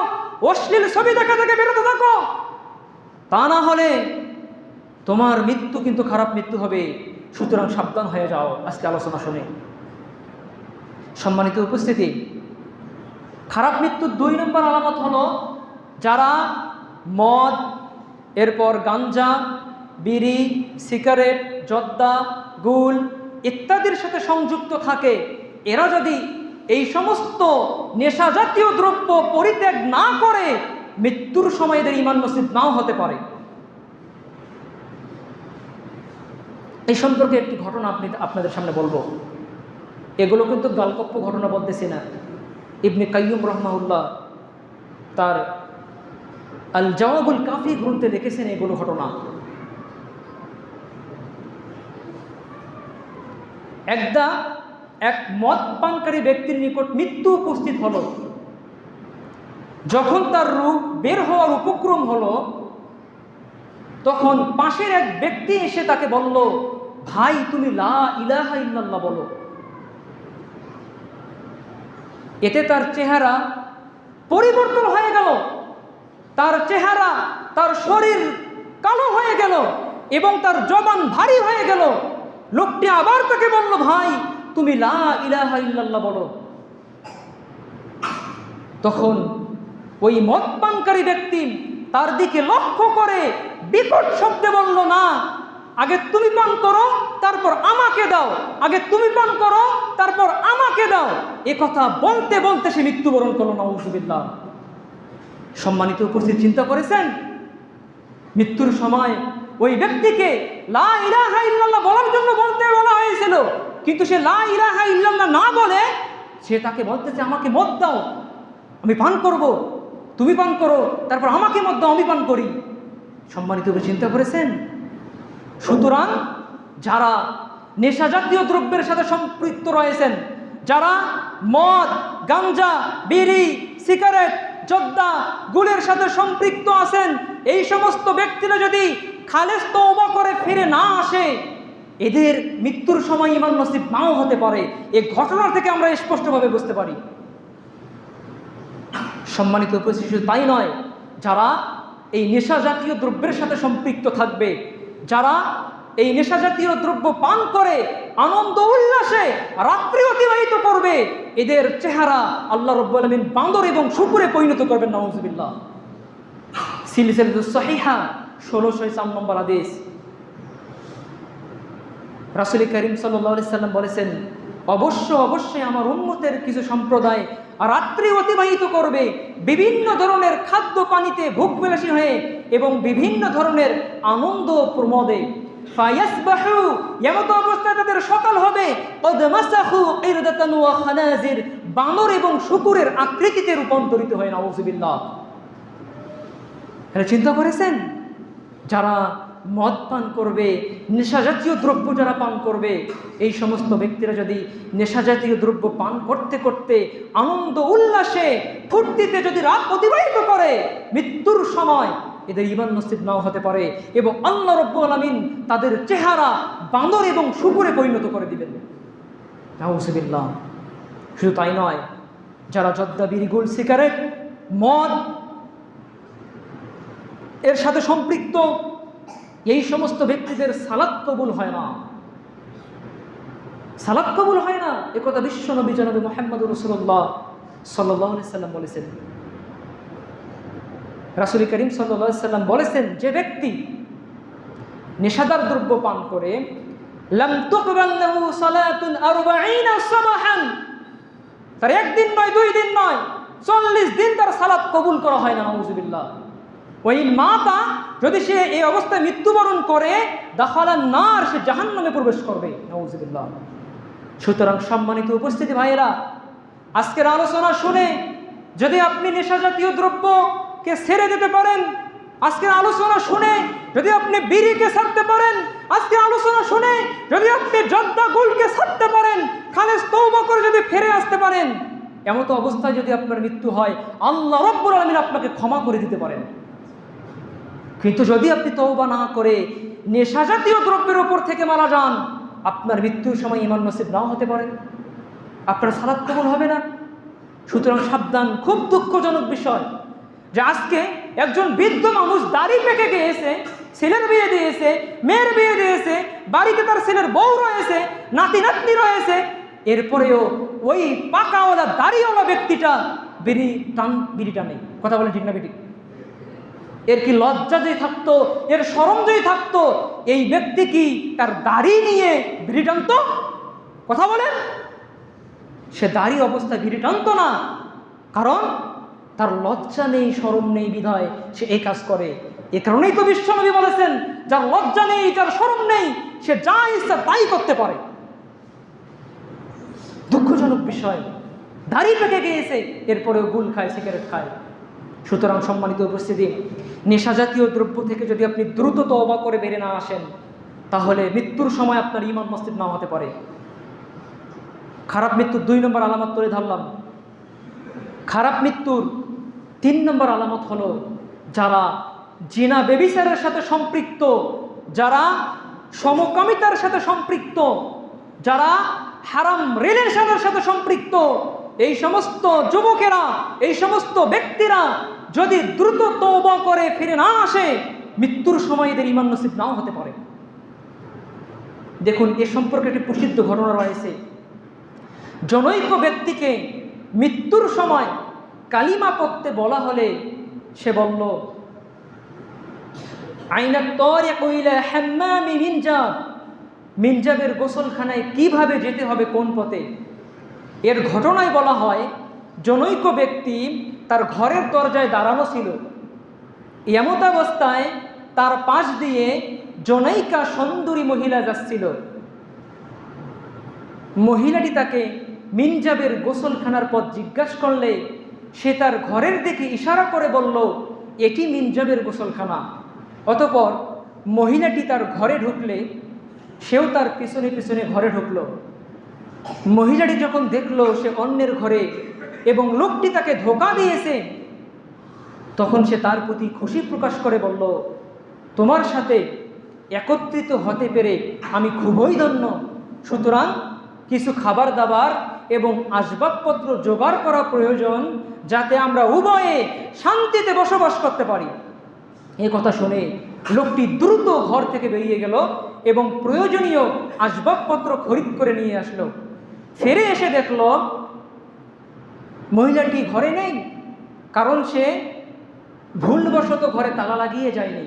অশ্লীল ছবি দেখা থেকে বিরত থাকো, তা না হলে তোমার মৃত্যু কিন্তু খারাপ মৃত্যু হবে। সুতরাং সাবধান হয়ে যাও আজকে আলোচনা শুনে। সম্মানিত উপস্থিতি, খারাপ মৃত্যুর 2 নম্বর আলামত হলো যারা মদ, এরপর গাঞ্জা, বিড়ি, সিগারেট, জর্দা, গুল ইত্যাদির সাথে সংযুক্ত থাকে। এরা যদি এই সমস্ত নেশা জাতীয় দ্রব্য পরিত্যাগ না করে, মৃত্যুর সময় এদের ঈমান নসিব নাও হতে পারে। এই সম্পর্কে একটি ঘটনা আপনাদের সামনে বলবো। এগুলো কিন্তু গল্প ঘটনা বলতেছি না। ইবনে কাইয়ুম রাহমাহুল্লাহ তার আল জওয়াবুল কাফি গ্রন্থে লিখেছেন এগুলো ঘটনা। এক মদ পানকারী ব্যক্তির নিকট মৃত্যু উপস্থিত হলো। যখন তার রূহ বের হওয়ার উপক্রম হলো, তখন পাশের এক ব্যক্তি এসে তাকে বলল, ভাই তুমি লা ইলাহা ইল্লাল্লাহ বলো। এতে তার চেহারা পরিবর্তন হয়ে গেল, তার চেহারা, তার শরীর কালো হয়ে গেল এবং তার জবান ভারী হয়ে গেল। লোকটি আবার তাকে বলল, ভাই তুমি লা ইলাহা ইল্লাল্লাহ বলো। তখন ওই মদ পানকারী ব্যক্তি তার দিকে লক্ষ্য করে বিকট শব্দে বলল, না, আগে তুমি পান করো তারপর আমাকে দাও, আগে তুমি পান করো তারপর আমাকে দাও। এ কথা বলতে বলতে সে মৃত্যুবরণ করলো। নাউযুবিল্লাহ। সম্মানিত উপস্থিত, চিন্তা করেছেন মৃত্যুর সময় ওই ব্যক্তিকে লা ইলাহা ইল্লাল্লাহ বলার জন্য বলতে বলা হয়েছিল, কিন্তু সে লা ইলাহা ইল্লাল্লাহ না বলে সে তাকে বলতেছে, আমাকে মদ দাও, আমি পান করব, তুমি পান করো তারপর আমাকে মদ দাও, আমি পান করি। সম্মানিত চিন্তা করেছেন? সুতরাং যারা নেশা জাতীয় দ্রব্যের সাথে সম্পৃক্ত রয়েছেন, যারা মদ, গাঞ্জা, বিড়ি, সিগারেট, জর্দা, গুলের সাথে সম্পৃক্ত আছেন, এই সমস্ত ব্যক্তিরা যদি খালেস তওবা করে ফিরে না আসে, এদের মৃত্যুর সময় ঈমান নসিব নাও হতে পারে। এই ঘটনা থেকে আমরা স্পষ্টভাবে বুঝতে পারি। সম্মানিত উপস্থিতি, শুধু তাই নয়, যারা এই নেশা জাতীয় দ্রব্যের সাথে সম্পৃক্ত থাকবে, যারা এই নেশা জাতীয় দ্রব্য পান করে আনন্দ উল্লাসে রাত্রি অতিবাহিত করবে, এদের চেহারা আল্লাহ রাব্বুল আলামিন বান্দর এবং শূকরে পরিণত করবেন। নাউযুবিল্লাহ। সিলসিলাতুস সহিহা 1604 নম্বর হাদিস। রাসূল করিম সাল্লাল্লাহু আলাইহি সাল্লাম বলেছেন, অবশ্যই আমার উম্মতের কিছু সম্প্রদায় রাত্রি অতিবাহিত করবে বিভিন্ন ধরনের খাদ্য পানিতে ভোগবিলাসী হয়ে এবং বিভিন্ন ধরনের আনন্দ প্রমোদে। ফায়াসবাহু, এমত অবস্থায় তাদের সকাল হবে কদ মাসাখু ইরদাতান ওয়া খানাজির, বানর এবং শূকরের আকৃতিতে রূপান্তরিত হয়। নাউযুবিল্লাহ। এটা চিন্তা করেছেন? যারা মদ পান করবে, নেশা জাতীয় দ্রব্য যারা পান করবে, এই সমস্ত ব্যক্তিরা যদি নেশা জাতীয় দ্রব্য পান করতে করতে আনন্দ উল্লাসে ফুর্তিতে যদি রাত অতিবাহিত করে, মৃত্যুর সময় এদের ঈমান নসিব নাও হতে পারে এবং আল্লাহ রাব্বুল আলামিন তাদের চেহারা বাঁদর এবং শূকরে পরিণত করে দিবেন। নাউযুবিল্লাহ। শুধু তাই নয়, যারা জর্দা, বিড়ি, গুল, সিগারেট, মদ এর সাথে সম্পৃক্ত, এই সমস্ত ব্যক্তিদের সালাত কবুল হয় না। সালাত কবুল হয় না, একথা বিশ্ব নবী জনাব মুহাম্মদুর রাসূলুল্লাহ সাল্লাল্লাহু আলাইহি সাল্লাম বলেছেন। রাসূল করিম সাল্লাল্লাহু আলাইহি সাল্লাম বলেছেন, যে ব্যক্তি নেশাদার দ্রব্য পান করে, লাম তুকবাল লাহু সালাতুন 40 সাবাহান, তার একদিন নয়, 2 দিন নয়, 40 দিন তার সালাত কবুল করা হয় না। নাউযুবিল্লাহ। ওই মাতা, যদি সে এই অবস্থায় মৃত্যুবরণ করে, দাখালান নার, সে জাহান্নামে প্রবেশ করবে। নাউযুবিল্লাহ। সুতরাং সম্মানিত উপস্থিতি ভাইয়েরা, আজকের আলোচনা শুনে যদি আপনি নেশা জাতীয় দ্রব্যকে ছেড়ে দিতে পারেন, আজকের আলোচনা শুনে যদি আপনি বিড়িকে ছাড়তে পারেন, আজকের আলোচনা শুনে যদি আপনি জর্দা গুলকে ছাড়তে পারেন, খালেস তওবা করে যদি ফিরে আসতে পারেন, এমতো অবস্থায় যদি আপনার মৃত্যু হয়, আল্লাহ রাব্বুল আলামিন আপনাকে ক্ষমা করে দিতে পারেন। কিন্তু যদি আপনি তওবা না করে নেশা জাতীয় দ্রব্যের ওপর থেকে মারা যান, আপনার মৃত্যুর সময় ঈমান নসিব নাও হতে পারে, আপনার সালাত কবুল হবে না। সুতরাং সাবধান। খুব দুঃখজনক বিষয় যে আজকে একজন বৃদ্ধ মানুষ দাড়ি পেকে গিয়েছে, ছেলের বিয়ে দিয়েছে, মেয়ের বিয়ে দিয়েছে, বাড়িতে তার ছেলের বউ রয়েছে, নাতি নাতনি রয়েছে, এরপরেও ওই পাকাওয়ালা দাড়িওয়ালা ব্যক্তিটা বিড়ি টানে। কথা বলেন ঠিক না বেঠিক? এর কি লজ্জা যদি থাকতো, এর শরম যদি থাকতো, এই ব্যক্তি কি তার দাড়ি নিয়ে বিড়ি টানতো? কথা বলেন। সে দাড়ি অবস্থায় বিড়ি টানতো না, কারণ তার লজ্জা নেই, শরম নেই বিধায় সে এই কাজ করে। এ কারণেই তো বিশ্বনবী বলেছেন, যার লজ্জা নেই, যার শরম নেই, সে যা ইচ্ছা তাই করতে পারে। দুঃখজনক বিষয়, দাড়ি পেকে গিয়েছে, এরপরেও গুল খায়, সিগারেট খায়। সুতরাং সম্মানিত উপস্থিতি, নেশা জাতীয় দ্রব্য থেকে যদি আপনি দ্রুত তওবা করে বেরে না আসেন, তাহলে মৃত্যুর সময় আপনার ঈমান মসজিদ না হতে পারে। খারাপ মৃত্যুর 2 নম্বর আলামত তুলে ধরলাম। খারাপ মৃত্যুর 3 নম্বর আলামত হলো, যারা জিনা ব্যভিচারের সাথে সম্পৃক্ত, যারা সমকামিতার সাথে সম্পৃক্ত, যারা হারাম রিলেশনের সাথে সম্পৃক্ত, এই সমস্ত যুবকেরা, এই সমস্ত ব্যক্তিরা যদি দ্রুত তওবা করে ফিরে না আসে, মৃত্যুর সময় এদের ঈমান নসিব নাও হতে পারে। দেখুন, এ সম্পর্কে একটি প্রসিদ্ধ ঘটনা রয়েছে। জনৈক ব্যক্তিকে মৃত্যুর সময় কালিমা পড়তে বলা হলে সে বলল, আইনা তারিকু ইলা হাম্মামি মিনজাব, মিনজাবের গোসলখানায় কিভাবে যেতে হবে, কোন পথে। এর ঘটনায় বলা হয়, জনৈক ব্যক্তি তার ঘরের দরজায় দাঁড়ানো ছিল, এমত অবস্থায় তার পাশ দিয়ে জনৈকা সুন্দরী মহিলা যাচ্ছিল। মহিলাটি তাকে মিনজাবের গোসলখানার পথ জিজ্ঞাসা করলে সে তার ঘরের দিকে ইশারা করে বলল, এটি মিনজাবের গোসলখানা। অতঃপর মহিলাটি তার ঘরে ঢুকলে সেও তার পিছনে পিছনে ঘরে ঢুকলো। মহিলাটি যখন দেখলো সে অন্যের ঘরে এবং লোকটি তাকে ধোঁকা দিয়েছে, তখন সে তার প্রতি খুশি প্রকাশ করে বলল, তোমার সাথে একত্রিত হতে পেরে আমি খুবই ধন্য। সুতরাং কিছু খাবার দাবার এবং আসবাবপত্র জোগাড় করা প্রয়োজন, যাতে আমরা উভয়ে শান্তিতে বসবাস করতে পারি। এ কথা শুনে লোকটি দ্রুত ঘর থেকে বেরিয়ে গেল এবং প্রয়োজনীয় আসবাবপত্র খরিদ করে নিয়ে আসলো। ফিরে এসে দেখল মহিলাটি ঘরে নেই, কারণ সে ভুলবশত ঘরে তালা লাগিয়ে যায়নি।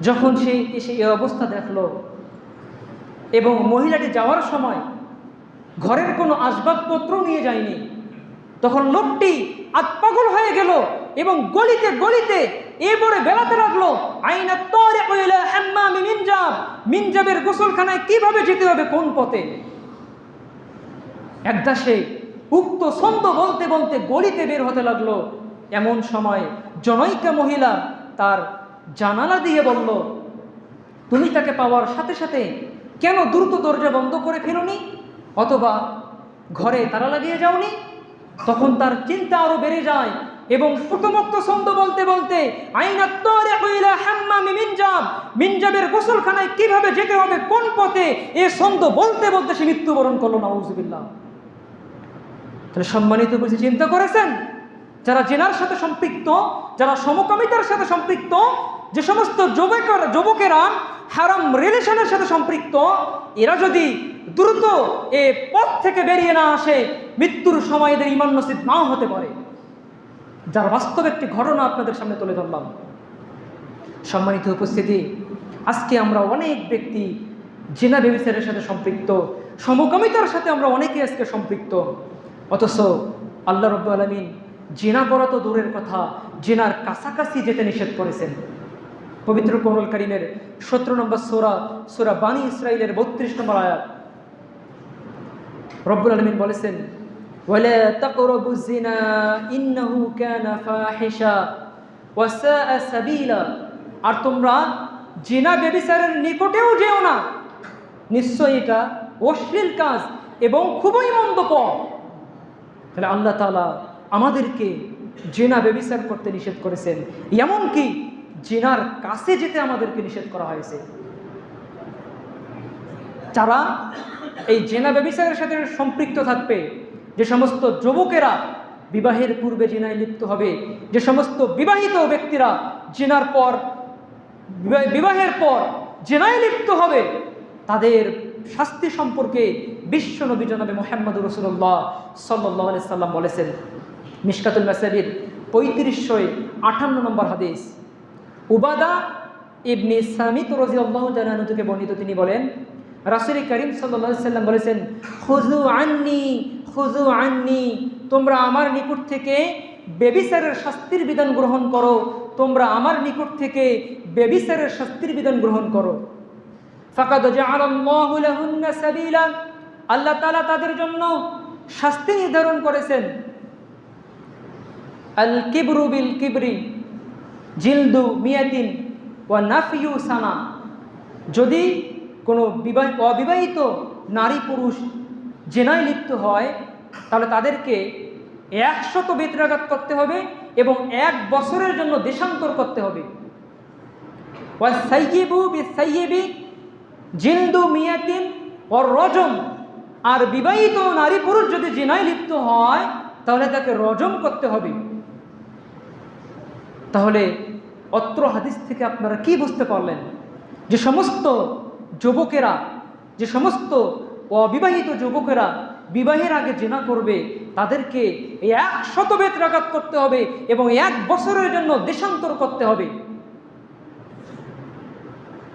যখন সে এসে এই অবস্থা দেখলো এবং মহিলাটি যাওয়ার সময় ঘরের কোনো আসবাবপত্র নিয়ে যায়নি, তখন লোকটি আতপাগল হয়ে গেল এবং গলিতে গলিতে এবারে বেড়াতে লাগলো, আইনা তারিকু ইলা হাম্মামি মিনজাব, মিনজাবের গোসলখানায় কিভাবে যেতে হবে, কোন পথে। একদাসে উক্ত ছন্দ বলতে বলতে গলিতে বের হতে লাগলো। এমন সময় জনৈকা মহিলা তার জানালা দিয়ে বলল, তুমি তাকে পাওয়ার সাথে সাথে কেন দ্রুত দরজা বন্ধ করে ফেলোনি, অথবা ঘরে তালা লাগিয়ে যাওনি? তখন তার চিন্তা আরো বেড়ে যায় এবং প্রথমোক্ত ছন্দ বলতে বলতে আইনা তারিকু ইলা হাম্মামি মিনজাব, মিনজাবের গোসলখানায় কিভাবে যেতে হবে, কোন পথে, এ ছন্দ বলতে বলতে সে মৃত্যুবরণ করলো। নাউযুবিল্লাহ। তাহলে সম্মানিত বুঝে চিন্তা করেছেন, যারা জেনার সাথে সম্পৃক্ত, যারা সমকামিতার সাথে সম্পৃক্ত, যে সমস্ত যুবকেরা হারাম রিলেশনের সাথে সম্পৃক্ত, এরা যদি দ্রুত এ পথ থেকে বেরিয়ে না আসে, মৃত্যুর সময় এদের ঈমান নসিব নাও হতে পারে। যার বাস্তব একটি ঘটনা আপনাদের সামনে তুলে ধরলাম। সম্মানিত উপস্থিতি, আজকে আমরা অনেক ব্যক্তি জিনা ব্যভিচারের সাথে সম্পৃক্ত, সমকামিতার সাথে আমরা অনেকে আজকে সম্পৃক্ত, অথচ আল্লাহ রাব্বুল আলামিন জিনা করা তো দূরের কথা, জিনার কাছাকাছি যেতে নিষেধ করেছেন। পবিত্র কোরআনুল কারীমের 17 নম্বর সূরা বানী ইসরাঈলের 32 নম্বর আয়াত, রব্বুল আলামিন বলেছেন, ওয়ালা তাকরাবুজ জিনা ইন্নাহু কানা ফাহিশা ওয়া সাআ সাবিলা, আর তোমরা জিনা ব্যভিচারের নিকটেও যেও না, নিশ্চয়ই এটা অশ্লীল কাজ এবং খুবই মন্দ পথ। তাহলে আল্লাহ তাআলা আমাদেরকে জিনা ব্যভিচার করতে নিষেধ করেছেন, এমনকি জিনার কাছে যেতে আমাদেরকে নিষেধ করা হয়েছে। যারা এই জিনা ব্যভিচারের সাথে সম্পৃক্ত থাকবে, যে সমস্ত যুবকেরা বিবাহের পূর্বে জিনায় লিপ্ত হবে, যে সমস্ত বিবাহিত ব্যক্তিরা জিনার পর বিবাহের পর জিনায় লিপ্ত হবে, তাদের শাস্তি সম্পর্কে বিশ্বনবী জনাবে মুহাম্মদুর রাসূলুল্লাহ সাল্লাল্লাহু আলাইহি সাল্লাম বলেছেন। মিশকাতুল মাসাবির 3558 নম্বর হাদিস, উবাদা ইবনে সামিত রাদিয়াল্লাহু তাআলা আনহু থেকে বর্ণিত, তিনি বলেন, রাসূল করিম সাল্লাল্লাহু আলাইহি সাল্লাম বলেছেন, খুযু আন্নি, তোমরা আমার নিকট থেকে ব্যভিচারের শাস্তির বিধান গ্রহণ করো, তোমরা আমার নিকট থেকে ব্যভিচারের শাস্তির বিধান গ্রহণ করো। ফাকাদ জাআলাল্লাহু লাহুন্না সাবিলা, আল্লাহ তাআলা তাদের জন্য শাস্তি নির্ধারণ করেছেন। আল কিবরু বিল কিবরি জিলদু মিয়াতিন ওয়া নাফিয়ু সানা, যদি কোনো অবিবাহিত নারী পুরুষ জিনায় লিপ্ত হয়, তাহলে তাদেরকে 100 বেত্রাঘাত করতে হবে এবং 1 বছরের জন্য দেশান্তর করতে হবে। ওয়া সাইয়্যিবু বিসাইয়্যিবি জিলদু মিয়াতিন ওয়ার রজম, আর বিবাহিত নারী পুরুষ যদি জিনায় লিপ্ত হয় তাহলে তাকে রজম করতে হবে। তাহলে অত্র হাদিস থেকে আপনারা কি বুঝতে পারলেন? যে সমস্ত যুবকেরা, যে সমস্ত অবিবাহিত যুবকেরা বিবাহের আগে জিনা করবে, তাদেরকে 100 বেত্রাঘাত করতে হবে এবং 1 বছরের জন্য দেশান্তর করতে হবে।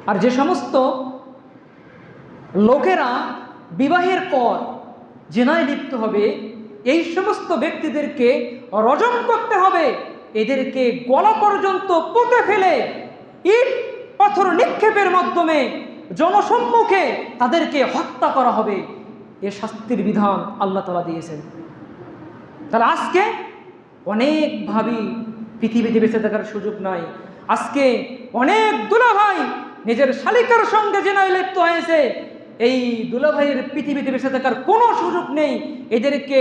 আর যে সমস্ত লোকেরা বিবাহের পর জিনায় লিপ্ত হবে, এই সমস্ত ব্যক্তিদেরকে রজম করতে হবে, এদেরকে গলা পর্যন্ত পুঁতে ফেলে ইট পাথর নিক্ষেপের মাধ্যমে জনসম্মুখে তাদেরকে হত্যা করা হবে। এ শাস্তির বিধান আল্লাহ তাআলা দিয়েছেন। তাহলে আজকে অনেক ভাবি পৃথিবীতে বেঁচে থাকার সুযোগ নাই। আজকে অনেক দুলাভাই নিজের শালিকার সঙ্গে জিনায় লিপ্ত হয়েছে, এই দুলাভাইয়ের পৃথিবীতে বেঁচে থাকার কোনো সুযোগ নেই। এদেরকে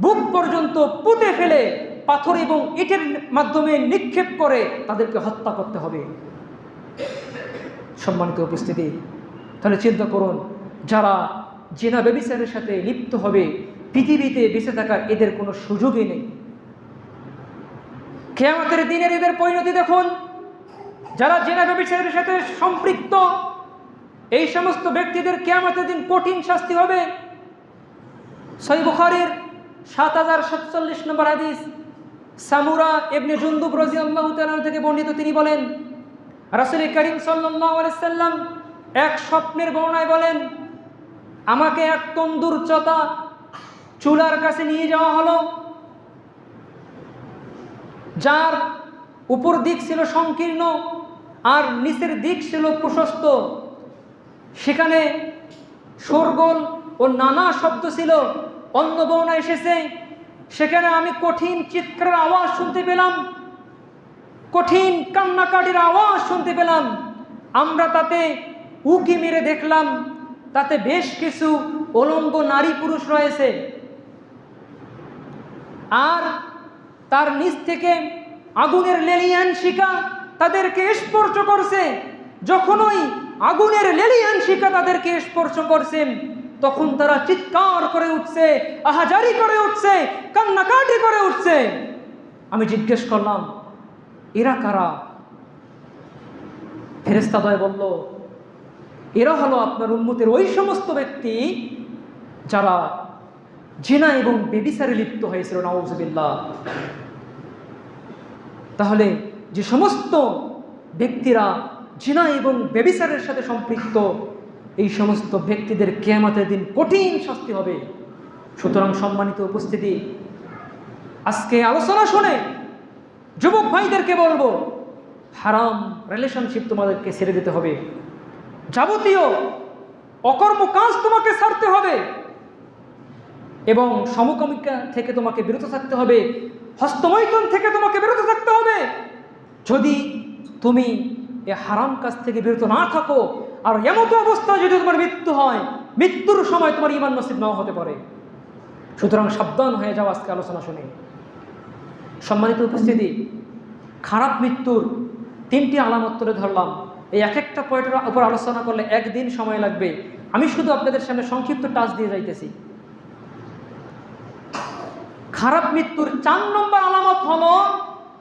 বুক পর্যন্ত পুঁতে ফেলে পাথর এবং ইটের মাধ্যমে নিক্ষেপ করে তাদেরকে হত্যা করতে হবে। সম্মানিত উপস্থিতি, তাহলে চিন্তা করুন, যারা জিনা ব্যভিচারের সাথে লিপ্ত হবে, পৃথিবীতে বেঁচে থাকার এদের কোনো সুযোগই নেই। কিয়ামতের দিনের এদের পরিণতি দেখুন। যারা জিনা ব্যভিচারের সাথে সম্পৃক্ত, এই সমস্ত ব্যক্তিদের কিয়ামতের দিন কঠিন শাস্তি হবে। সহিহ বুখারীর 7047 নম্বর হাদিস, সামুরা ইবনে জুনদুব রাদিয়াল্লাহু তাআলা থেকে বর্ণিত, তিনি বলেন, রাসূল করিম সাল্লাল্লাহু আলাইহি সাল্লাম এক স্বপ্নের বর্ণনায় বলেন, আমাকে এক তন্দুর চতা চুলার কাছে নিয়ে যাওয়া হলো, যার উপর দিক ছিল সংকীর্ণ আর নিচের দিক ছিল প্রশস্ত। সেখানে শোরগোল ও নানা শব্দ ছিল। অন্য বর্ণনা এসেছে, সেখানে আমি কঠিন চিৎকারের আওয়াজ শুনতে পেলাম, কঠিন কান্নাকাটির আওয়াজ শুনতে পেলাম। আমরা তাতে উকি মেরে দেখলাম, তাতে বেশ কিছু উলঙ্গ নারী পুরুষ রয়েছে, আর তার নিচ থেকে আগুনের লেলিয়ান শিখা তাদেরকে স্পর্শ করছে। যখনই আগুনের লেলিয়ান শিখা তাদেরকে স্পর্শ করছেন, তখন তারা চিৎকার করে উঠছে, আহাজারি করে উঠছে, কান্নাকাটি করে উঠছে। আমি জিজ্ঞেস করলাম, এরা কারা? ফেরেশতাদ্বয় বলল, এরা হলো আপনার উম্মতের ওই সমস্ত ব্যক্তি যারা জিনা এবং ব্যভিচারে লিপ্ত হয়েছিল, নাউযুবিল্লাহ। তাহলে যে সমস্ত ব্যক্তিরা জিনা এবং ব্যভিচারের সাথে সম্পৃক্ত, এই সমস্ত ব্যক্তিদের কিয়ামতের দিন কঠিন শাস্তি হবে। সুতরাং সম্মানিত উপস্থিতি, আজকে আলোচনা শুনে যুবক ভাইদেরকে বলবো, হারাম রিলেশনশিপ তোমাদেরকে ছেড়ে দিতে হবে, যাবতীয় অকর্ম কাজ তোমাকে ছাড়তে হবে। এবং সমকামিতা থেকে তোমাকে বিরত থাকতে হবে, হস্তমৈথুন থেকে তোমাকে বিরত থাকতে হবে। যদি তুমি এ হারাম কাজ থেকে বিরত না থাকো, আর এমতো অবস্থায় যদি তোমার মৃত্যু হয়, মৃত্যুর সময় তোমার ঈমান নসিব নাও হতে পারে। সুতরাং সাবধান হয়ে যাও আজকে আলোচনা শুনে। সম্মানিত উপস্থিতি, খারাপ মৃত্যুর 3টি আলামত তুলে ধরলাম। এই এক একটা পয়েন্টের উপর আলোচনা করলে একদিন সময় লাগবে। আমি শুধু আপনাদের সামনে সংক্ষিপ্ত টাচ দিয়ে যাইতেছি। খারাপ মৃত্যুর 4 নম্বর আলামত হলো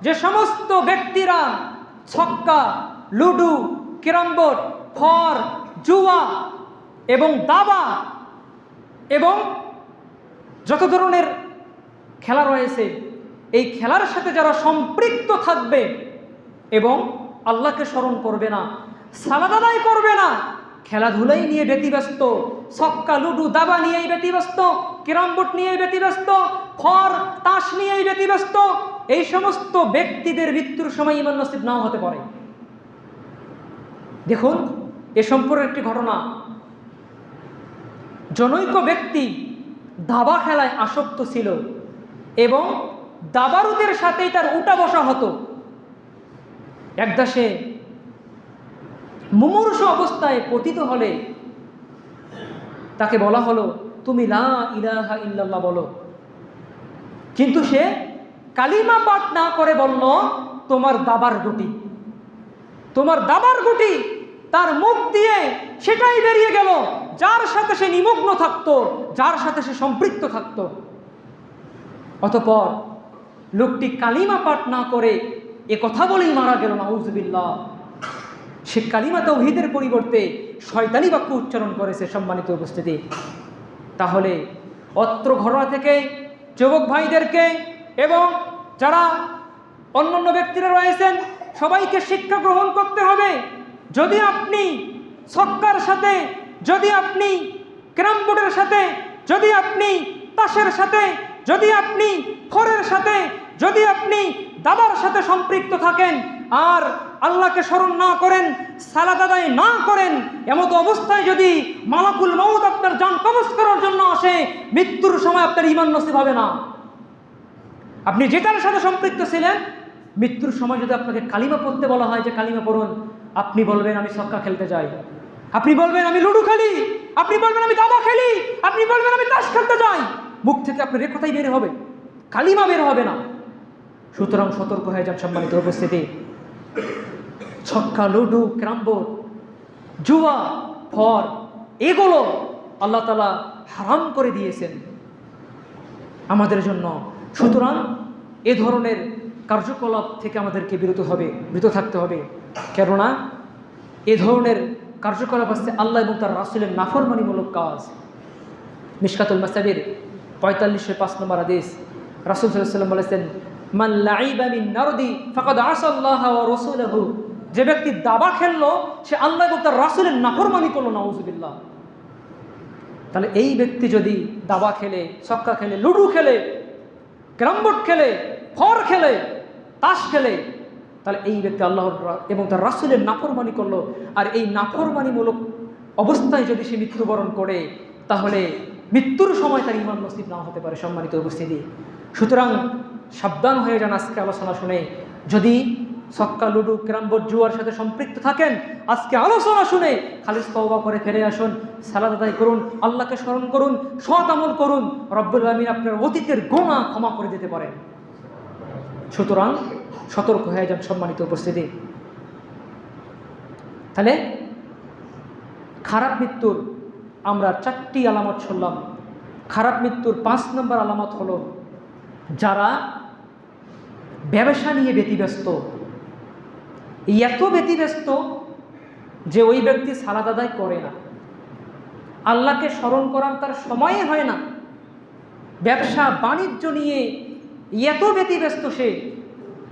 যে সমস্ত ব্যক্তিরা ছক্কা, লুডু, ক্যারাম বোর্ড, ফর, জুয়া এবং দাবা এবং যত ধরনের খেলা রয়েছে, এই খেলার সাথে যারা সম্পৃক্ত থাকবে এবং আল্লাহকে স্মরণ করবে না, সালাত আদায় করবে না, খেলাধুলাই নিয়ে ব্যতিব্যস্ত, ছক্কা, লুডু, দাবা নিয়েই ব্যতিব্যস্ত, ক্যারাম বোর্ড নিয়েই ব্যতিব্যস্ত, ফর, তাস নিয়েই ব্যতিব্যস্ত, এই সমস্ত ব্যক্তিদের মৃত্যুর সময় ঈমান নসিব নাও হতে পারে। দেখুন, এ সম্পর্কে একটি ঘটনা। জনৈক ব্যক্তি দাবা খেলায় আসক্ত ছিল এবং দাবারুদের সাথেই তার উঠা বসা হতো। একদা সে মুমূর্ষ অবস্থায় পতিত হলে তাকে বলা হলো, তুমি লা ইলাহা ইল্লাল্লাহ বলো। কিন্তু সে কালিমা পাঠ না করে বলল, তোমার দাবার গুটি। তোমার দাবার গুটি তার মুখ দিয়ে সেটাই বেরিয়ে গেল যার সাথে সে নিমগ্ন থাকতো, যার সাথে সে সম্পৃক্ত থাকতো। অতঃপর লোকটি কালিমা পাঠ না করে এ কথা বলেই মারা গেল, নাউজুবিল্লাহ। সে কালিমা তাওহীদের পরিবর্তে শয়তানি বাক্য উচ্চারণ করেছে। সম্মানিত উপস্থিতি, তাহলে অত্র ঘটনা থেকে যুবক ভাইদেরকে এবং যারা অন্যান্য ব্যক্তিরা রয়েছেন সবাইকে শিক্ষা গ্রহণ করতে হবে। যদি আপনি ছক্কার সাথে, যদি আপনি ক্যারাম বোর্ডের সাথে, যদি আপনি তাসের সাথে, যদি আপনি ফরের সাথে, যদি আপনি দাবার সাথে সম্পৃক্ত থাকেন আর আল্লাহকে স্মরণ না করেন, সালাত আদায় না করেন, এমত অবস্থায় যদি মালাকুল মউত আপনার জান কবজ করার জন্য আসে, মৃত্যুর সময় আপনার ঈমান নসিব হবে না। আপনি যেটার সাথে সম্পৃক্ত ছিলেন, মৃত্যুর সময় যদি আপনাকে কালিমা পড়তে বলা হয় যে কালিমা পড়ুন, আপনি বলবেন আমি ছক্কা খেলতে যাই, আপনি বলবেন আমি লুডু খেলি, আপনি বলবেন আমি দাবা খেলি, আপনি বলবেন আমি তাস খেলতে যাই। মুখ থেকে আপনার এ কথাই বের হবে, কালিমা বের হবে না। সুতরাং সতর্ক হয়ে যান সম্মানিত উপস্থিতি। ছক্কা, লুডু, ক্যারাম বোর্ড, জুয়া, ফর, এগুলো আল্লাহ তাআলা হারাম করে দিয়েছেন আমাদের জন্য। সুতরাং এ ধরনের কার্যকলাপ থেকে আমাদেরকে বিরত থাকতে হবে। কেননা এ ধরনের কার্যকলাপ আছে আল্লাহ এবং তার রাসূলের নাফরমানিমূলক কাজ। মিশকাতুল মাসাবির 4505 নম্বর হাদিস, রাসূল সাল্লাল্লাহু আলাইহি ওয়াসাল্লাম বলেছেন, মান লাইবা মিন নারদি ফাকাদ আসাল্লাহা ওয়া রাসূলাহু। যে ব্যক্তি দাবা খেললো সে আল্লাহ এবং তার রাসূলের নাফরমানি করলো, নাউজুবিল্লাহ। তাহলে এই ব্যক্তি যদি দাবা খেলে, ছক্কা খেলে, লুডু খেলে, ক্যারাম বোর্ড খেলে, ফর খেলে, তাস খেলে, তাহলে এই ব্যক্তি আল্লাহ এবং তার রাসূলের নাফরমানি করলো। আর এই নাফরমানিমূলক অবস্থায় যদি সে মৃত্যুবরণ করে, তাহলে মৃত্যুর সময় তার ঈমান নসিব না হতে পারে। সম্মানিত উপস্থিতি, সুতরাং সাবধান হয়ে যান আজকে আলোচনা শুনে। যদি ছক্কা, লুডু, ক্যারাম বোর্ড, জুয়ার সাথে সম্পৃক্ত থাকেন, আজকে আলোচনা শুনে খালিস তওবা করে ফিরে আসুন, সালাত আদায় করুন, আল্লাহকে স্মরণ করুন, সৎ আমল করুন। রব্বুল আমিন আপনার অতীতের গুনাহ ক্ষমা করে দিতে পারেন। সুতরাং সতর্ক হয়ে যান সম্মানিত উপস্থিতি। তাহলে খারাপ মৃত্যুর আমরা 4টি আলামত শুনলাম। খারাপ মৃত্যুর 5 নম্বর আলামত হলো যারা ব্যবসা নিয়ে ব্যতিব্যস্ত, এত ব্যতিব্যস্ত যে ওই ব্যক্তি সালাত আদায় করে না, আল্লাহকে স্মরণ করার তার সময় হয় না, ব্যবসা বাণিজ্য নিয়ে এত ব্যতিব্যস্ত সে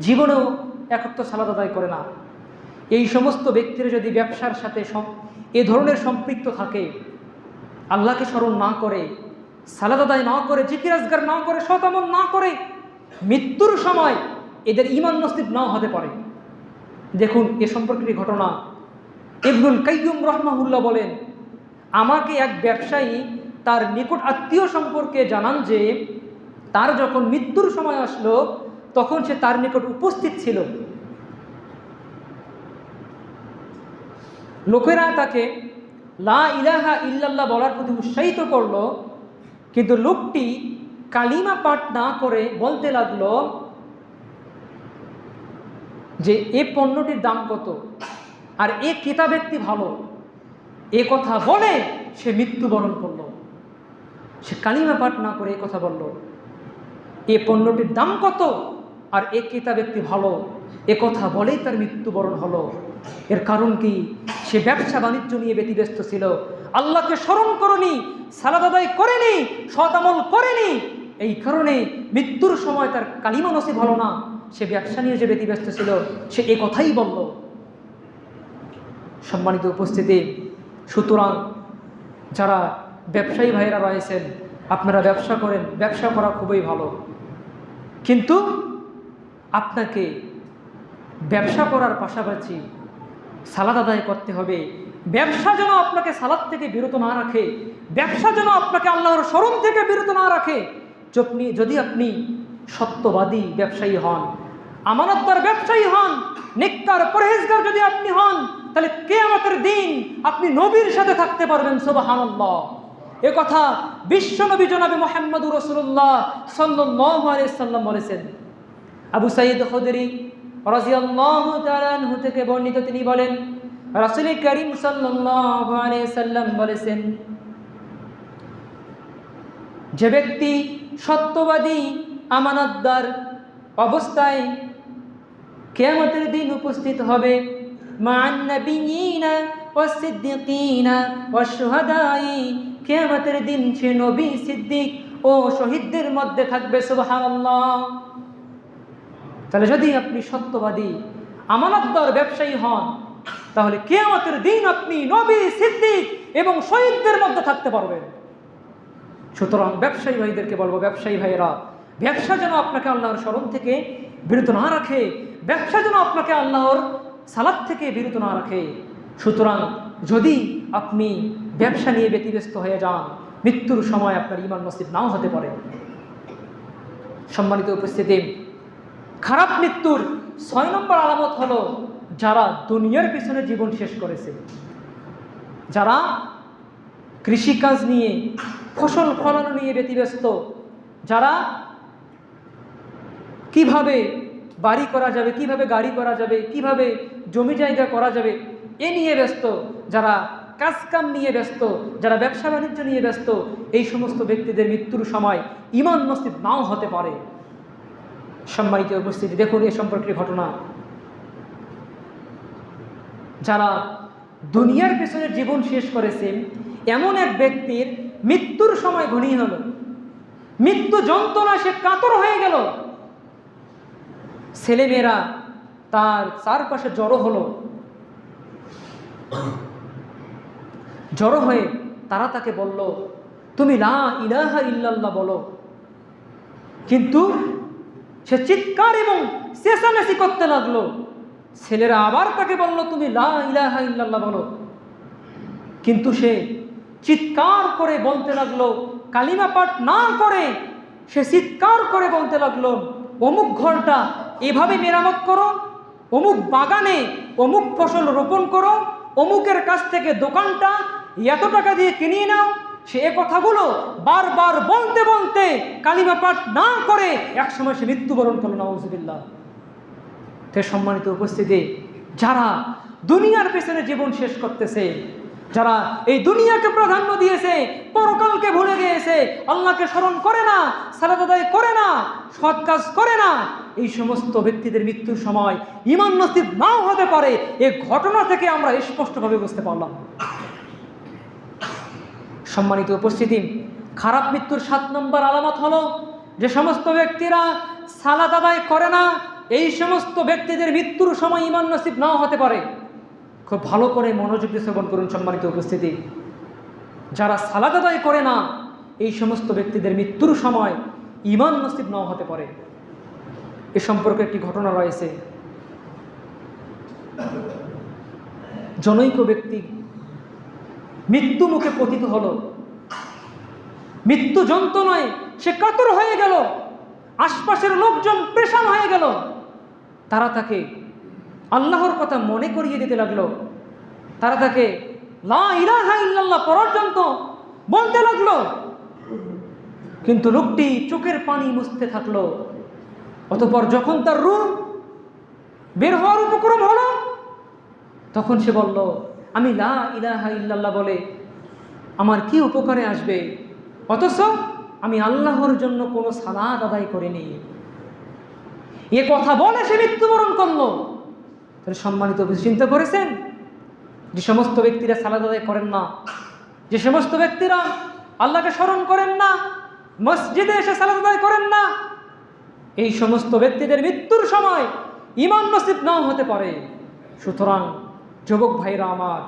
জীবনেও এক সালাত আদায় করে না। এই সমস্ত ব্যক্তিরা যদি ব্যবসার সাথে এ ধরনের সম্পৃক্ত থাকে, আল্লাহকে স্মরণ না করে, সালাত আদায় না করে, জিকির আজগার না করে, সৎ আমল না করে, মৃত্যুর সময় এদের ঈমান নসিব নাও হতে পারে। দেখুন এ সম্পর্কে ঘটনা। ইবনুল কাইয়্যুম রাহমাহুল্লাহ বলেন, আমাকে এক ব্যবসায়ী তার নিকট আত্মীয় সম্পর্কে জানান যে তার যখন মৃত্যুর সময় আসলো তখন সে তার নিকট উপস্থিত ছিল। লোকেরা তাকে লা ইলাহা ইল্লাল্লাহ বলার প্রতি উৎসাহিত করলো, কিন্তু লোকটি কালিমা পাঠ না করে বলতে লাগলো যে এ পণ্যটির দাম কত, আর এ ক্রেতা ব্যক্তি ভালো। এ কথা বলে সে মৃত্যুবরণ করল। সে কালিমা পাঠ না করে এ কথা বলল, এ পণ্যটির দাম কত আর এ ক্রেতা ব্যক্তি ভালো, এ কথা বলেই তার মৃত্যুবরণ হলো। এর কারণ কি? সে ব্যবসা বাণিজ্য নিয়ে ব্যতিব্যস্ত ছিল, আল্লাহকে স্মরণ করেনি, সালাত আদায় করেনি, সৎ আমল করেনি। এই কারণে মৃত্যুর সময় তার কালিমা নসিব হলো না। সে ব্যবসা নিয়ে যে ব্যতিব্যস্ত ছিল সে এ কথাই বলল। সম্মানিত উপস্থিতি, সুতরাং যারা ব্যবসায়ী ভাইয়েরা রয়েছেন, আপনারা ব্যবসা করেন, ব্যবসা করা খুবই ভালো, কিন্তু আপনাকে ব্যবসা করার পাশাপাশি সালাত আদায় করতে হবে। ব্যবসা যেন আপনাকে সালাত থেকে বিরত না রাখে, ব্যবসা যেন আপনাকে আল্লাহর স্মরণ থেকে বিরত না রাখে। যদি আপনি সত্যবাদী ব্যবসায়ী হন, আমানতদার ব্যবসায়ী হন, নেককার পরহেজগার যদি আপনি হন, তাহলে কিয়ামতের দিন আপনি নবীর সাথে থাকতে পারবেন। সুবহানাল্লাহ। এ কথা বিশ্বনবী জনাবে মুহাম্মদুর রাসূলুল্লাহ সাল্লাল্লাহু আলাইহি সাল্লাম বলেছেন। আবু সাঈদ খুদরি রাদিয়াল্লাহু তাআলা আনহু থেকে বর্ণিত, তিনি বলেন রাসূল করিম সাল্লাল্লাহু আলাইহি সাল্লাম বলেছেন, যে ব্যক্তি সত্যবাদী আমানতদার অবস্থায় কিয়ামতের দিন উপস্থিত হবে, মা'আন নাবিয়্যিনা ওয়াস সিদ্দিকিনা ওয়াশ শুহাদাই, কিয়ামতের দিন সে নবী, সিদ্দিক ও শহীদদের মধ্যে থাকবে। সুবহানাল্লাহ। তাহলে যদি আপনি সত্যবাদী আমানতদার ব্যবসায়ী হন, তাহলে কিয়ামতের দিন আপনি নবী, সিদ্দিক এবং শহীদদের মধ্যে থাকতে পারবেন। সুতরাং ব্যবসায়ী ভাইদেরকে বলবো, ব্যবসায়ী ভাইয়েরা, ব্যবসা যেন আপনাকে আল্লাহর স্মরণ থেকে বিরত না রাখে, ব্যবসা যেন আপনাকে আল্লাহর সালাত থেকে বিরত না রাখে। সুতরাং যদি আপনি ব্যবসা নিয়ে ব্যতিব্যস্ত হয়ে যান, মৃত্যুর সময় আপনার ঈমান নসিব নাও হতে পারে। সম্মানিত উপস্থিতি, খারাপ মৃত্যুর 6 নম্বর আলামত হলো যারা দুনিয়ার পিছনে জীবন শেষ করেছে, যারা কৃষিকাজ নিয়ে, ফসল ফলানো নিয়ে ব্যতিব্যস্ত, যারা কিভাবে বাড়ি করা যাবে, কিভাবে গাড়ি করা যাবে, কিভাবে জমি জায়গা করা যাবে এ নিয়ে ব্যস্ত, যারা কাজকাম নিয়ে ব্যস্ত, যারা ব্যবসা বাণিজ্য নিয়ে ব্যস্ত, এই সমস্ত ব্যক্তিদের মৃত্যুর সময় ঈমান নসিব নাও হতে পারে। সম্মানিত উপস্থিতি, দেখুন এ সম্পর্কে ঘটনা। যারা দুনিয়ার পেছনে জীবন শেষ করেছেন, এমন এক ব্যক্তির মৃত্যুর সময় ঘনিয়ে হলো, মৃত্যু যন্ত্রণা সে কাতর হয়ে গেল, ছেলেমেয়েরা তার চারপাশে জড়ো হলো, জড়ো হয়ে তারা তাকে বলল, তুমি লা ইলাহা ইল্লাল্লাহ বলো। কিন্তু সে চিৎকার এবং চেঁচামেচি করতে লাগলো। ছেলেরা আবার তাকে বলল, তুমি লা ইলাহা ইল্লাল্লাহ বলো। কিন্তু সে চিৎকার করে বলতে লাগলো, কালিমা পাঠ না করে সে চিৎকার করে বলতে লাগলো, অমুক ঘরটা এভাবে মেরামত করো, অমুক বাগানে অমুক ফসল রোপণ করো, অমুকের কাছ থেকে দোকানটা এত টাকা দিয়ে কিনিয়ে নাও। সে এ কথাগুলো বারবার বলতে বলতে কালিমা পাঠ না করে একসময় সে মৃত্যুবরণ করল। নাউযুবিল্লাহ। তে সম্মানিত উপস্থিতি, যারা দুনিয়ার পেছনে জীবন শেষ করতেছে, যারা এই দুনিয়াকে প্রাধান্য দিয়েছে, পরকালকে ভুলে গিয়েছে, আল্লাহকে স্মরণ করে না, সালাত আদায় করে না, সৎ কাজ করে না, এই সমস্ত ব্যক্তিদের মৃত্যুর সময় ঈমান নসিব নাও হতে পারে। এই ঘটনা থেকে আমরা স্পষ্টভাবে বুঝতে পারলাম। সম্মানিত উপস্থিতি, খারাপ মৃত্যুর 7 নম্বর আলামত হলো যে সমস্ত ব্যক্তিরা সালাত আদায় করে না, এই সমস্ত ব্যক্তিদের মৃত্যুর সময় ঈমান নসিব নাও হতে পারে। খুব ভালো করে মনোযোগ দিয়ে শ্রবণ করুন। সম্মানিত উপস্থিতি, যারা সালাত আদায় করে না, এই সমস্ত ব্যক্তিদের মৃত্যুর সময় ঈমান নসিব নাও হতে পারে। এ সম্পর্কে একটি ঘটনা রয়েছে। জনৈক ব্যক্তি মৃত্যু মুখে পতিত হলো। মৃত্যু যন্ত্রণায় সে কাতর হয়ে গেল, আশপাশের লোকজন পেরেশান হয়ে গেল। তারা তাকে আল্লাহর কথা মনে করিয়ে দিতে লাগলো, তারা তাকে লা ইলাহা ইল্লাল্লাহ পর্যন্ত বলতে লাগলো। কিন্তু লোকটি চোখের পানি মুছতে থাকলো। অতঃপর যখন তার রূহ বের হওয়ার উপক্রম হলো, তখন সে বলল, আমি লা ইলাহা ইল্লাল্লাহ বলে আমার কি উপকারে আসবে, অথচ আমি আল্লাহর জন্য কোনো সালাত আদায় করিনি। এ কথা বলে সে মৃত্যুবরণ করলো। তাহলে সম্মানিত চিন্তা করেছেন, যে সমস্ত ব্যক্তিরা সালাত আদায় করেন না, যে সমস্ত ব্যক্তিরা আল্লাহকে স্মরণ করেন না, মসজিদে এসে সালাত আদায় করেন না, এই সমস্ত ব্যক্তিদের মৃত্যুর সময় ঈমান নসিব নাও হতে পারে। সুতরাং যুবক ভাইরা আমার,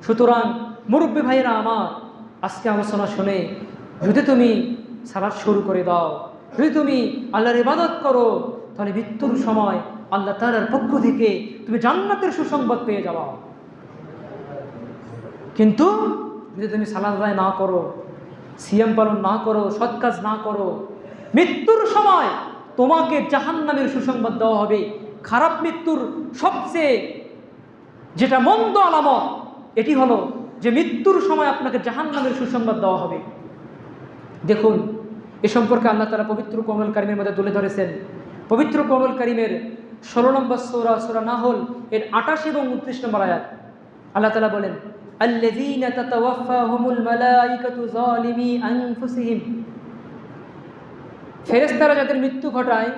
সুতরাং মুরব্বী ভাইরা আমার, আজকে আলোচনা শুনে যদি তুমি সালাত শুরু করে দাও, যদি তুমি আল্লাহর ইবাদত করো, তাহলে মৃত্যুর সময় আল্লাহ তাআলার পক্ষ থেকে তুমি জান্নাতের সুসংবাদ পেয়ে যাবা। কিন্তু যদি তুমি সালাত আদায় না করো, সিয়াম পালন না করো, সৎ কাজ না করো, মৃত্যুর সময় তোমাকে জাহান্নামের সুসংবাদ দেওয়া হবে। খারাপ মৃত্যুর সবচেয়ে যেটা মন্দ আলামত এটি হলো যে মৃত্যুর সময় আপনাকে জাহান্নামের সুসংবাদ দেওয়া হবে। দেখুন, এ সম্পর্কে আল্লাহ তাআলা পবিত্র কোরআনুল কারীমের মধ্যে তুলে ধরেছেন। পবিত্র কোরআনুল কারীমের 16 নম্বর সূরা, সূরা নাহল এর 28 এবং 29 নম্বর আয়াত আল্লাহ তাআলা বলেন, আল্লাযীনা তাতাওয়াফাহুমুল মালায়েকাতু যালিমি আনফুসিহিম, ফেরেশতারা যাদের মৃত্যু ঘটায়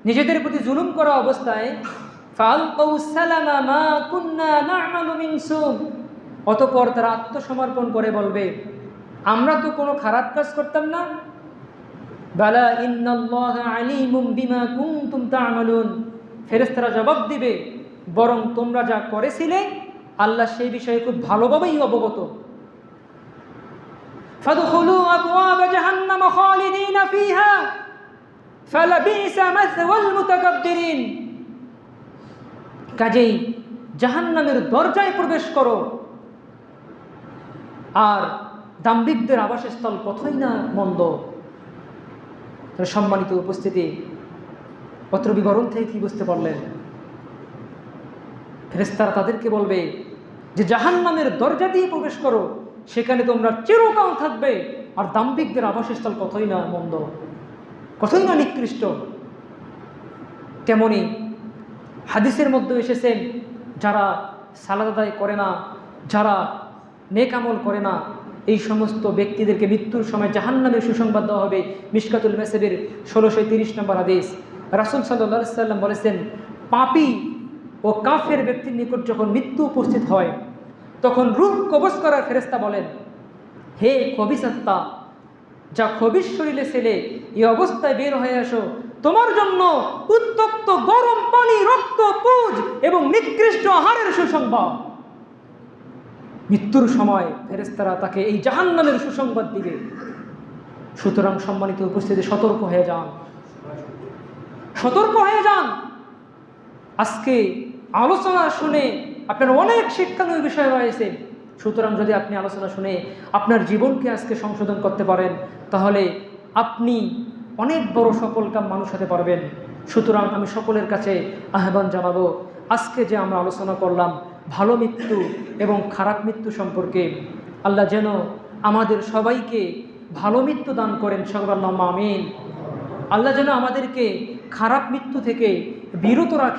নিজেদের প্রতি জুলুম করা অবস্থায়, ফাআলকাউ সালামা মা কুন্না না'মালু মিন সু, অতঃপর তারা আত্মসমর্পণ করে বলবে, আমরা তো কোনো খারাপ কাজ করতাম না। বালা ইন্নাল্লাহা আলীমুম বিমা কুনতুম তা'মালুন, ফেরেশতারা জবাব দিবে, বরং তোমরা যা করেছিলে আল্লাহ সেই বিষয়ে খুব ভালোভাবেই অবগত। ফাদখুলু আবওয়াব জাহান্নাম খালিদিনা ফিহা ফালাবিসা মাসওয়াল মুতাকাব্বিরিন, কাজেই জাহান্নামের দরজায় প্রবেশ করো, আর দাম্ভিকদের আবাসস্থল কতই না মন্দ। সম্মানিত উপস্থিতি, পত্র বিবরণ থেকে কি বুঝতে পারলেন? ফেরেশতারা তাদেরকে বলবে যে জাহান্নামের দরজা দিয়ে প্রবেশ করো, সেখানে তোমরা চিরকাল থাকবে, আর দাম্ভিকদের আবাসস্থল কতই না মন্দ, কতই না নিকৃষ্ট। তেমনি হাদিসের মধ্যে এসেছেন, যারা সালাত আদায় করে না, যারা নেক আমল করে না, এই সমস্ত ব্যক্তিদেরকে মৃত্যুর সময় জাহান্নামের সুসংবাদ দেওয়া হবে। মিশকাতুল মাসাবির 1630 নম্বর হাদিস। রাসূল সাল্লাল্লাহু আলাইহি ওয়াসাল্লাম বলেছেন, পাপী ও কাফের ব্যক্তির নিকট যখন মৃত্যু উপস্থিত হয়, তখন রূহ কবজ করার ফেরেশতা বলেন, হে খবিস আত্মা, যা খবিস শরীরে ছেলে, এই অবস্থায় বের হয়ে আসো, তোমার জন্য উত্তপ্ত গরম পানি, রক্ত, পুজ এবং নিকৃষ্ট আহারের সুসংবাদ। মৃত্যুর সময় ফেরেশতারা তাকে এই জাহান্নামের সুসংবাদ দিবে। সুতরাং সম্মানিত উপস্থিতি, সতর্ক হয়ে যান, সতর্ক হয়ে যান। আজকে আলোচনা শুনে আপনার অনেক শিক্ষণীয় বিষয় রয়েছে। সুতরাং যদি আপনি আলোচনা শুনে আপনার জীবনকে আজকে সংশোধন করতে পারেন, তাহলে আপনি অনেক বড় সফলকাম মানুষ হতে পারবেন। সুতরাং আমি সকলের কাছে আহ্বান জানাবো, আজকে যে আমরা আলোচনা করলাম ভালো মৃত্যু এবং খারাপ মৃত্যু সম্পর্কে, আল্লাহ যেন আমাদের সবাইকে ভালো মৃত্যু দান করেন, সকল আল্লাহুম্মা আমিন। আল্লাহ যেন আমাদেরকে খারাপ মৃত্যু থেকে বিরত রাখেন।